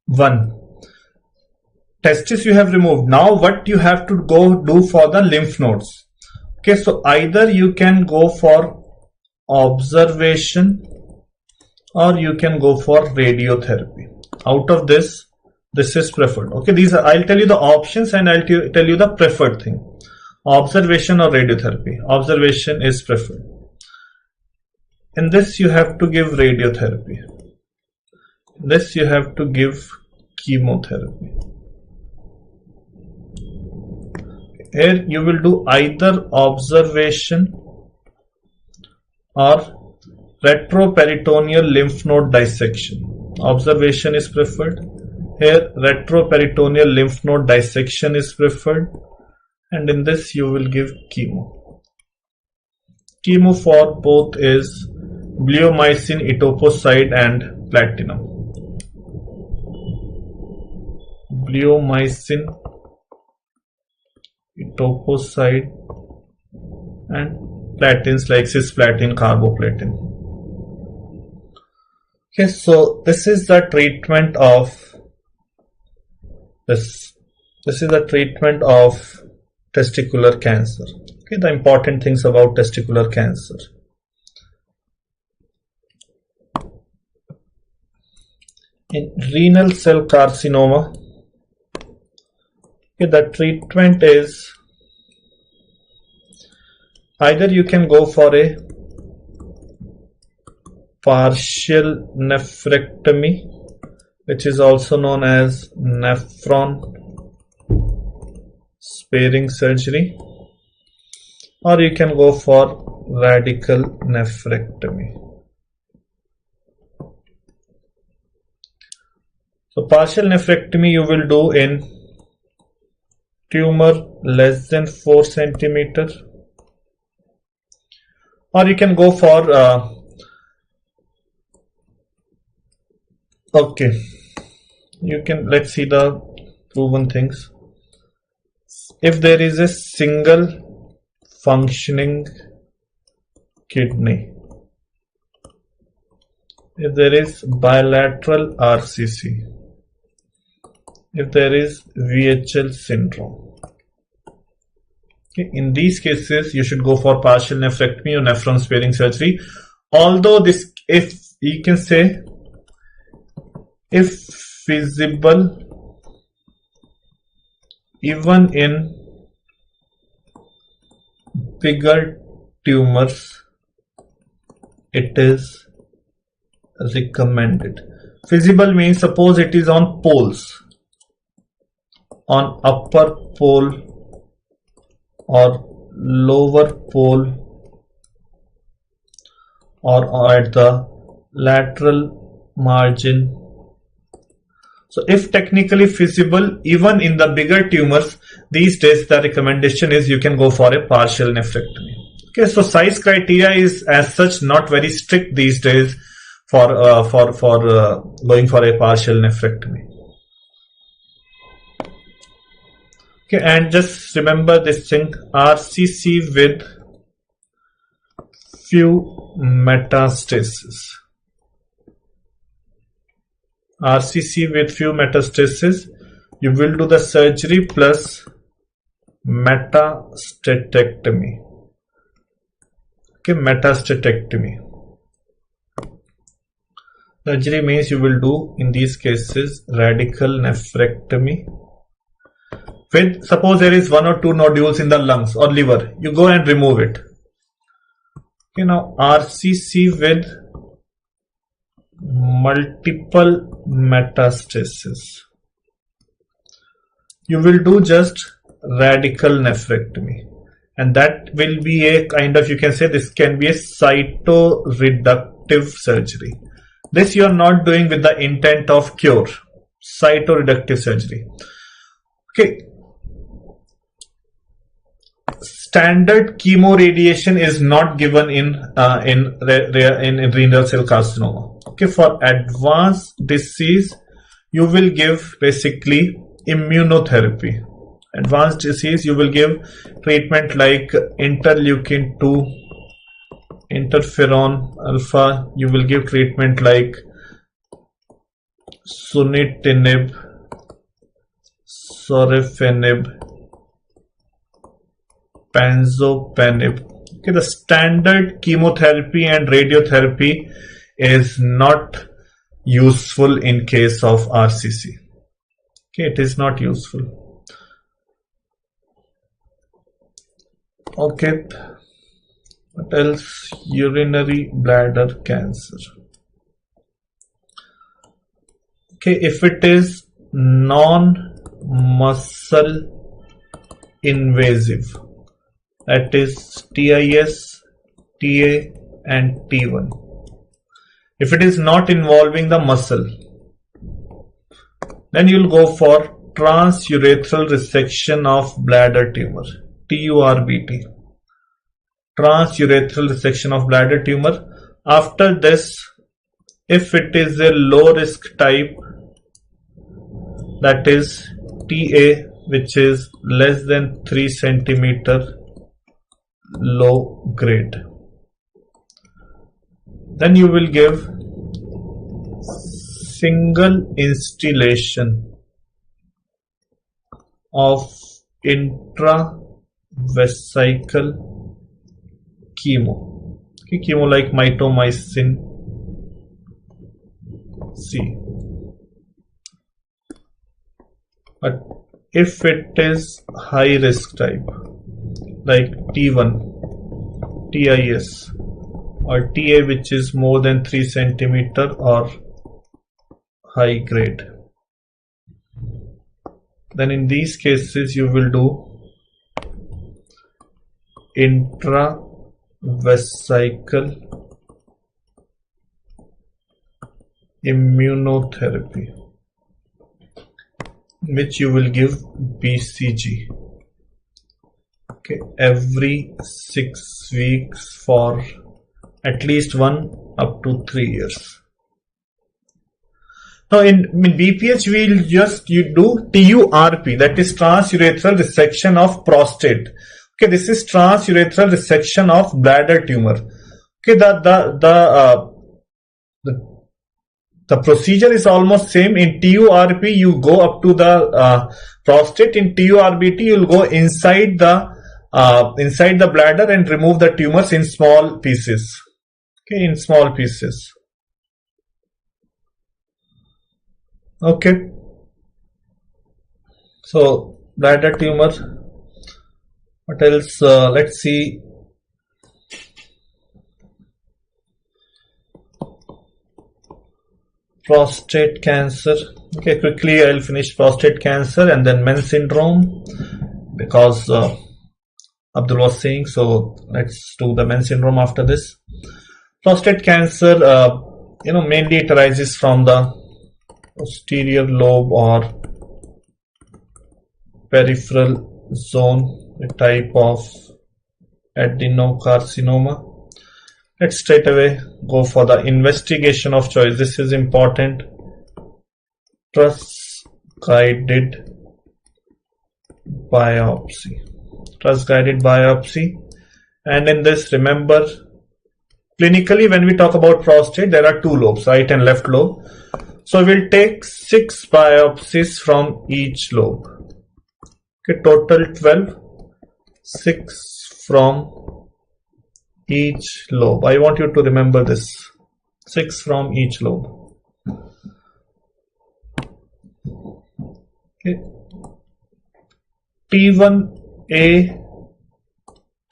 1, testis you have removed. Now what you have to go do for the lymph nodes? Okay, so either you can go for observation or you can go for radiotherapy. Out of this is preferred. Okay, these are, I'll tell you the options and I'll tell you the preferred thing. Observation or radiotherapy. Observation is preferred. In this you have to give radiotherapy. In this you have to give chemotherapy. Here you will do either observation or retroperitoneal lymph node dissection. Observation is preferred. Here retroperitoneal lymph node dissection is preferred, and in this you will give chemo. Chemo for both is bleomycin, etoposide and platinum. Bleomycin, etoposide and platins like cisplatin, carboplatin. Okay, so this is the treatment of this is the treatment of testicular cancer. Okay, the important things about testicular cancer. In renal cell carcinoma, okay, the treatment is either you can go for a partial nephrectomy, which is also known as nephron sparing surgery, or you can go for radical nephrectomy. So partial nephrectomy you will do in tumor less than 4 centimeter, or you can go for okay, you can, let's see the proven things. If there is a single functioning kidney, if there is bilateral RCC, if there is VHL syndrome, okay, in these cases you should go for partial nephrectomy or nephron sparing surgery. Although this, if you can say, if feasible, even in bigger tumors, it is recommended. Feasible means suppose it is on poles, on upper pole or lower pole or at the lateral margin. So if technically feasible, even in the bigger tumors, these days the recommendation is you can go for a partial nephrectomy. Okay, so size criteria is as such not very strict these days for going for a partial nephrectomy. Okay, and just remember this thing: RCC with few metastases. RCC with few metastases, you will do the surgery plus metastatectomy. Okay, metastatectomy. Surgery means you will do in these cases radical nephrectomy. With, suppose there is 1 or 2 nodules in the lungs or liver, you go and remove it. Okay, now RCC with multiple metastasis, you will do just radical nephrectomy, and that will be a kind of, you can say this can be a cytoreductive surgery. This you are not doing with the intent of cure. Cytoreductive surgery. Okay. Standard chemoradiation is not given in renal cell carcinoma. Okay, for advanced disease, you will give basically immunotherapy. Advanced disease, you will give treatment like interleukin 2, interferon alpha. You will give treatment like sunitinib, sorafenib, panzopanib. Okay, the standard chemotherapy and radiotherapy is not useful in case of RCC. Okay, it is not useful. Okay, what else? Urinary bladder cancer. Okay, if it is non-muscle invasive, that is TIS, TA and T1. If it is not involving the muscle, then you will go for transurethral resection of bladder tumor, TURBT. Transurethral resection of bladder tumor. After this, if it is a low risk type, that is TA, which is less than 3 centimeter, low grade, then you will give single instillation of intravesical chemo. Okay, chemo like mitomycin C. But if it is high risk type like T1, TIS or TA, which is more than 3 centimeter or high grade, then in these cases you will do intravesical immunotherapy, which you will give BCG. Okay, every 6 weeks for at least 1 up to 3 years. Now in BPH we will just you do TURP, that is transurethral resection of prostate. Okay, this is transurethral resection of bladder tumor. Okay, the procedure is almost same. In TURP you go up to the prostate. In TURBT you will go inside the bladder and remove the tumors in small pieces. Okay, in small pieces. Okay. So bladder tumor. What else? Let's see. Prostate cancer. Okay, quickly I'll finish prostate cancer and then Men's syndrome, because Abdul was saying, so let's do the Men's syndrome after this. Prostate cancer, mainly it arises from the posterior lobe or peripheral zone, a type of adenocarcinoma. Let's straight away go for the investigation of choice. This is important. Truss-guided biopsy. Truss-guided biopsy. And in this, remember, clinically when we talk about prostate, there are two lobes, right and left lobe. So we'll take 6 biopsies from each lobe. Okay, total 12. 6 from each lobe. I want you to remember this. 6 from each lobe. Okay. T1A,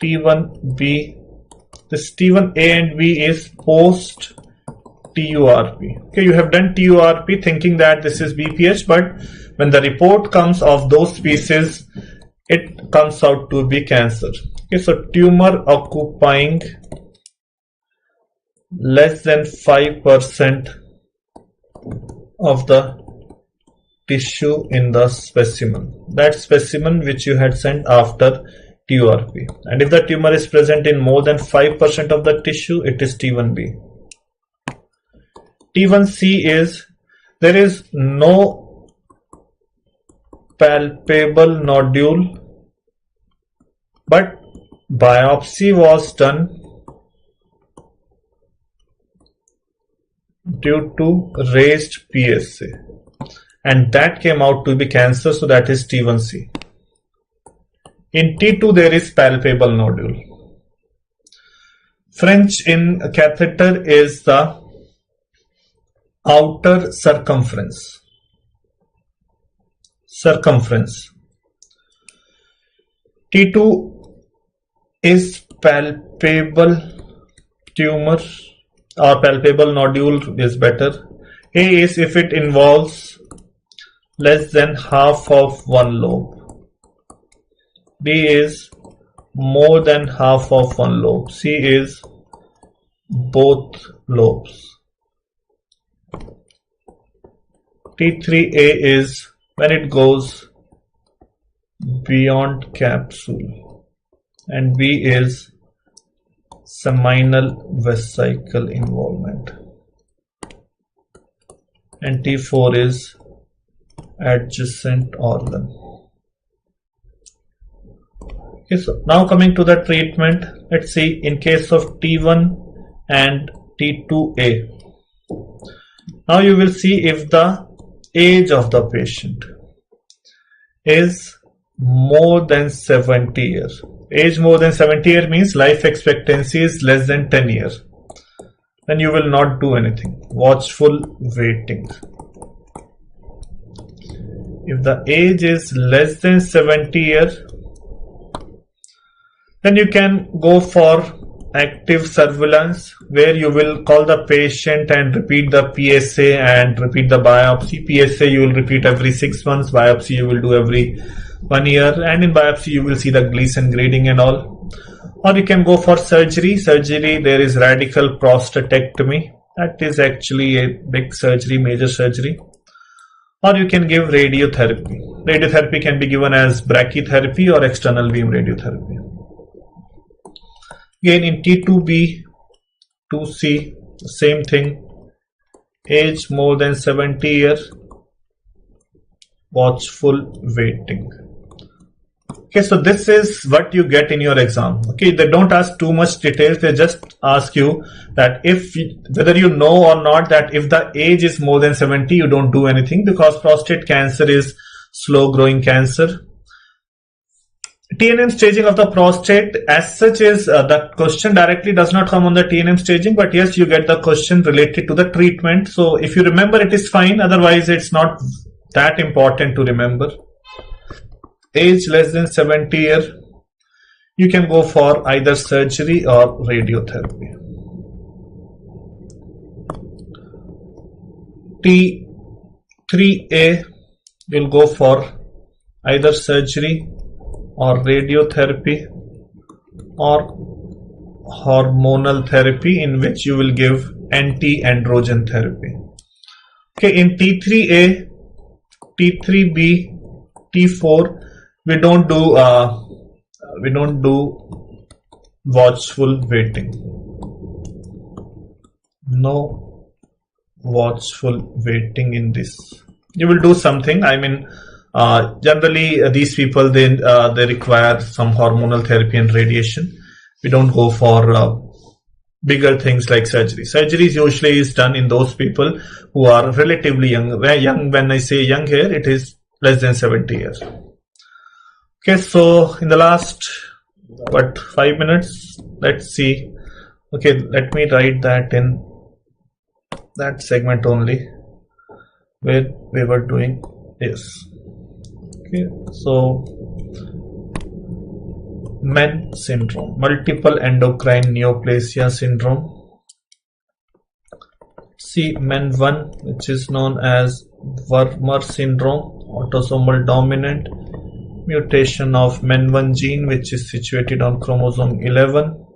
T1B. This T1A and B is post TURP. Okay, you have done TURP thinking that this is BPH, but when the report comes of those pieces, it comes out to be cancer. Okay, so tumor occupying less than 5% of the tissue in the specimen. That specimen which you had sent after TURP. And if the tumor is present in more than 5% of the tissue, it is T1B. T1C is there is no palpable nodule, but biopsy was done due to raised PSA, and that came out to be cancer, so that is T1C. In T2 there is palpable nodule. French in catheter is the outer circumference. T2 is palpable tumor, or palpable nodule is better. A is if it involves less than half of one lobe. B is more than half of one lobe. C is both lobes. T3A is when it goes beyond capsule, and B is seminal vesicle involvement, and T4 is adjacent organ. Okay, so now coming to the treatment, let's see in case of T1 and T2A. Now you will see if the age of the patient is more than 70 years. Age more than 70 years means life expectancy is less than 10 years. Then you will not do anything. Watchful waiting. If the age is less than 70 years, then you can go for active surveillance, where you will call the patient and repeat the PSA and repeat the biopsy. PSA you will repeat every 6 months, biopsy you will do every 1 year, and in biopsy you will see the Gleason grading and all. Or you can go for surgery. There is radical prostatectomy. That is actually a big surgery, major surgery. Or you can give radiotherapy. Radiotherapy can be given as brachytherapy or external beam radiotherapy. Again in T2B, 2C, same thing. Age more than 70 years, watchful waiting. Okay, so this is what you get in your exam. Okay, they don't ask too much details. They just ask you that whether you know or not that if the age is more than 70, you don't do anything, because prostate cancer is slow growing cancer. TNM staging of the prostate as such is the question directly does not come on the TNM staging, but yes, you get the question related to the treatment. So if you remember, it is fine. Otherwise, it's not that important to remember. Age less than 70 years, you can go for either surgery or radiotherapy. T3A will go for either surgery or radiotherapy or hormonal therapy in which you will give anti-androgen therapy. Okay, in T3A, T3B, T4, we don't do watchful waiting. No watchful waiting in this. You will do something. I mean, generally these people they require some hormonal therapy and radiation. We don't go for bigger things like surgery. Surgery usually is done in those people who are relatively young. When I say young here, it is less than 70 years. Okay, so in the last 5 minutes, let's see. Okay, let me write that in that segment only where we were doing this. Okay, so MEN syndrome, multiple endocrine neoplasia syndrome. See MEN1, which is known as Wermer syndrome, autosomal dominant mutation of MEN1 gene, which is situated on chromosome 11.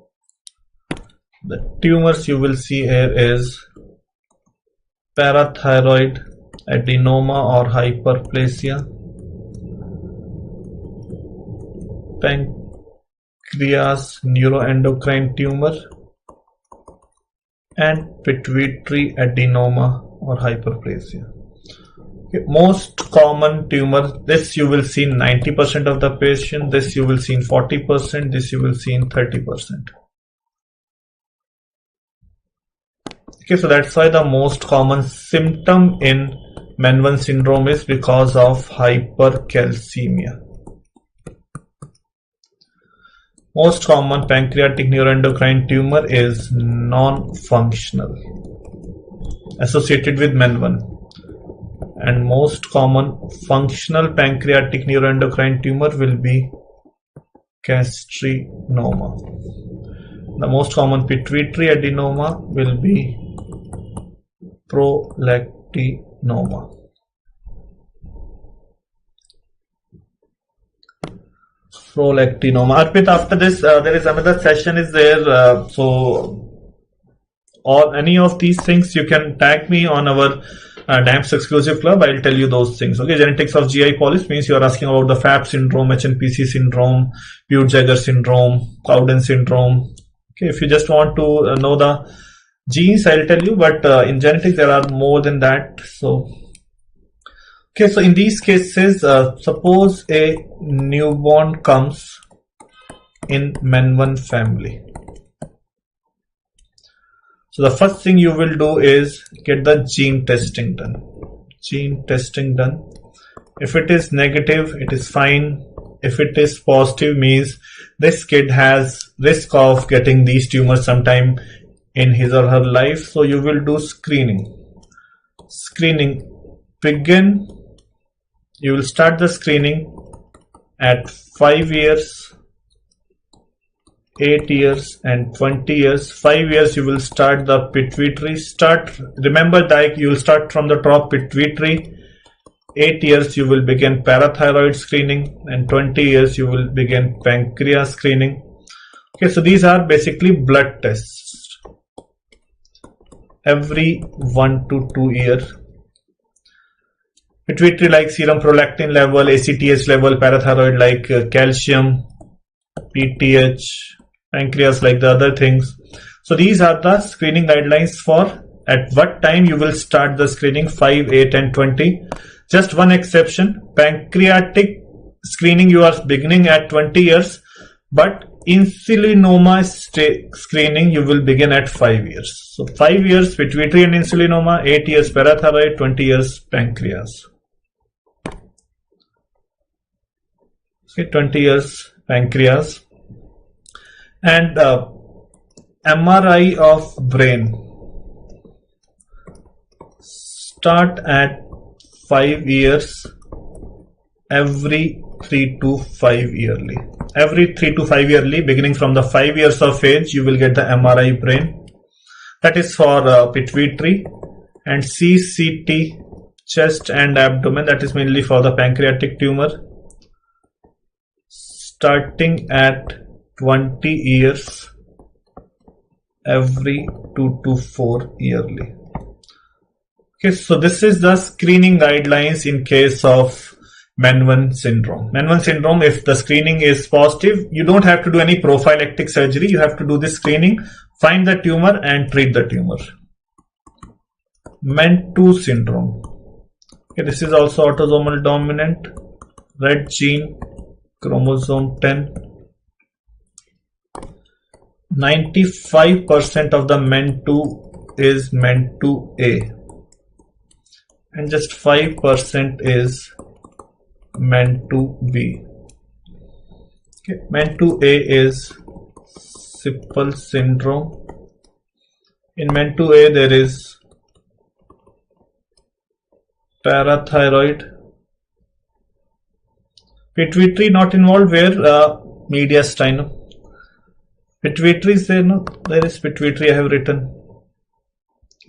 The tumors you will see here is parathyroid adenoma or hyperplasia, pancreas neuroendocrine tumor, and pituitary adenoma or hyperplasia. Okay, most common tumor, this you will see in 90% of the patient, this you will see in 40%, this you will see in 30%. Okay, so that's why the most common symptom in MEN1 syndrome is because of hypercalcemia. Most common pancreatic neuroendocrine tumor is non-functional, associated with MEN1. And most common functional pancreatic neuroendocrine tumor will be castrinoma. The most common pituitary adenoma will be prolactinoma. Arpit, after this there is another session is there, so or any of these things you can tag me on our DAMS exclusive club. I'll tell you those things. Okay, genetics of GI polyps means you are asking about the FAP syndrome, HNPC syndrome, Peutz-Jeghers syndrome, Cowden syndrome. Okay, if you just want to know the genes, I'll tell you, but in genetics there are more than that. So okay, so in these cases, suppose a newborn comes in MEN1 family. So the first thing you will do is get the gene testing done. Gene testing done. If it is negative, it is fine. If it is positive, means this kid has risk of getting these tumors sometime in his or her life. So you will do screening. Screening begin. You will start the screening at 5 years, 8 years and 20 years. 5 years you will start the pituitary. Remember that you will start from the top pituitary. 8 years you will begin parathyroid screening, and 20 years you will begin pancreas screening. Okay, so these are basically blood tests every 1 to 2 years. Pituitary like serum prolactin level, ACTH level, parathyroid like calcium, PTH, pancreas like the other things. So these are the screening guidelines for at what time you will start the screening, 5, 8 and 20. Just one exception, pancreatic screening you are beginning at 20 years, but insulinoma screening you will begin at 5 years. So 5 years pituitary and insulinoma, 8 years parathyroid, 20 years pancreas. Okay, 20 years pancreas. And MRI of brain, start at 5 years, every 3 to 5 yearly. Every 3 to 5 yearly, beginning from the 5 years of age, you will get the MRI brain. That is for pituitary. And CCT, chest and abdomen, that is mainly for the pancreatic tumor. Starting at 20 years, every 2 to 4 yearly. Okay, so this is the screening guidelines in case of MEN1 syndrome. MEN1 syndrome, if the screening is positive, you don't have to do any prophylactic surgery. You have to do this screening, find the tumor and treat the tumor. MEN2 syndrome. Okay, this is also autosomal dominant, red gene, chromosome 10. 95% of the MEN2 is MEN2A and just 5% is MEN2B. Okay, MEN2A is Sippel syndrome. In MEN2A there is parathyroid, pituitary not involved, where mediastinum. Pituitary is there, no? There is pituitary, I have written.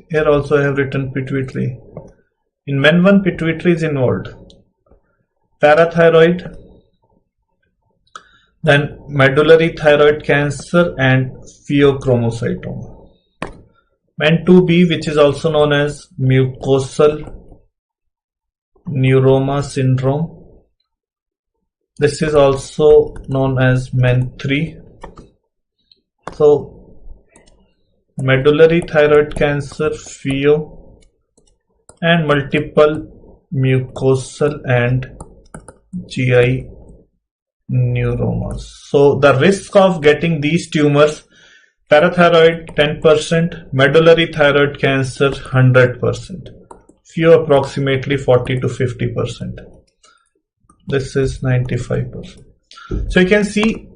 Here also I have written pituitary. In MEN1, pituitary is involved. Parathyroid, then medullary thyroid cancer and pheochromocytoma. MEN2B, which is also known as mucosal neuroma syndrome. This is also known as MEN3. So medullary thyroid cancer, pheo, and multiple mucosal and GI neuromas. So the risk of getting these tumors: parathyroid 10%, medullary thyroid cancer 100%, pheo approximately 40 to 50%. This is 95%. So you can see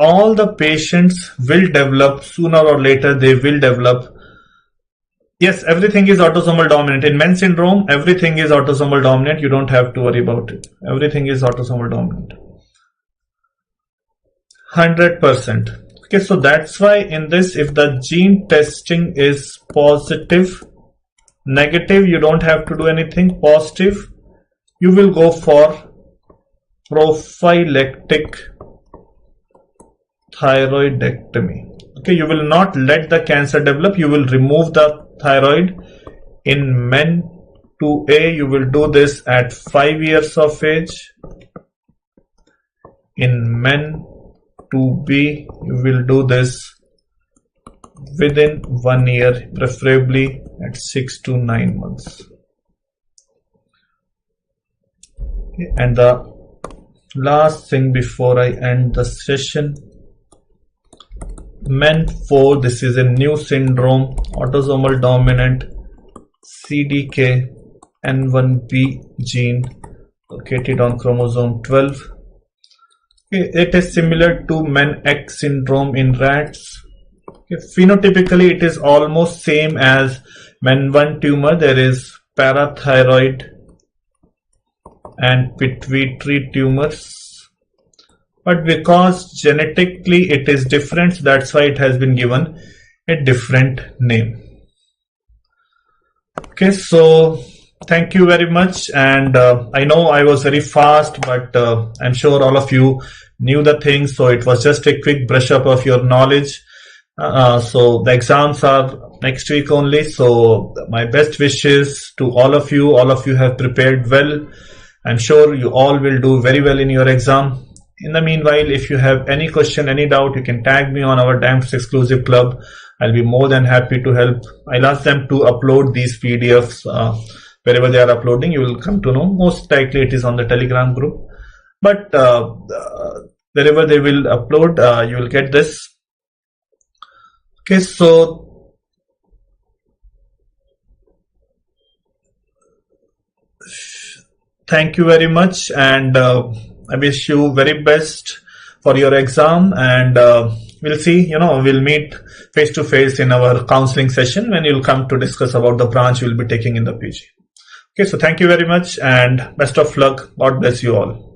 all the patients will develop sooner or later. They will develop. Yes, everything is autosomal dominant. In MEN syndrome, everything is autosomal dominant. You don't have to worry about it. Everything is autosomal dominant. 100%. Okay, so that's why in this, if the gene testing is positive, negative, you don't have to do anything. Positive, you will go for prophylactic thyroidectomy. Okay, you will not let the cancer develop. You will remove the thyroid. In MEN2A, you will do this at 5 years of age. In MEN2B, you will do this within 1 year, preferably at 6 to 9 months. Okay, and the last thing before I end the session, MEN4, this is a new syndrome, autosomal dominant, CDK N1B gene located on chromosome 12. Okay, it is similar to MEN-X syndrome in rats. Okay, phenotypically it is almost same as MEN1 tumor. There is parathyroid and pituitary tumors. But because genetically it is different, that's why it has been given a different name. Okay, so thank you very much. And I know I was very fast, but I'm sure all of you knew the things. So it was just a quick brush up of your knowledge. So the exams are next week only. So my best wishes to all of you. All of you have prepared well. I'm sure you all will do very well in your exam. In the meanwhile, if you have any question, any doubt, you can tag me on our DAMS exclusive club. I'll be more than happy to help. I'll ask them to upload these PDFs wherever they are uploading. You will come to know. Most likely it is on the Telegram group. But wherever they will upload, you will get this. Okay, so thank you very much, and I wish you very best for your exam, and we'll see, we'll meet face to face in our counseling session when you'll come to discuss about the branch you'll be taking in the PG. Okay, so thank you very much and best of luck. God bless you all.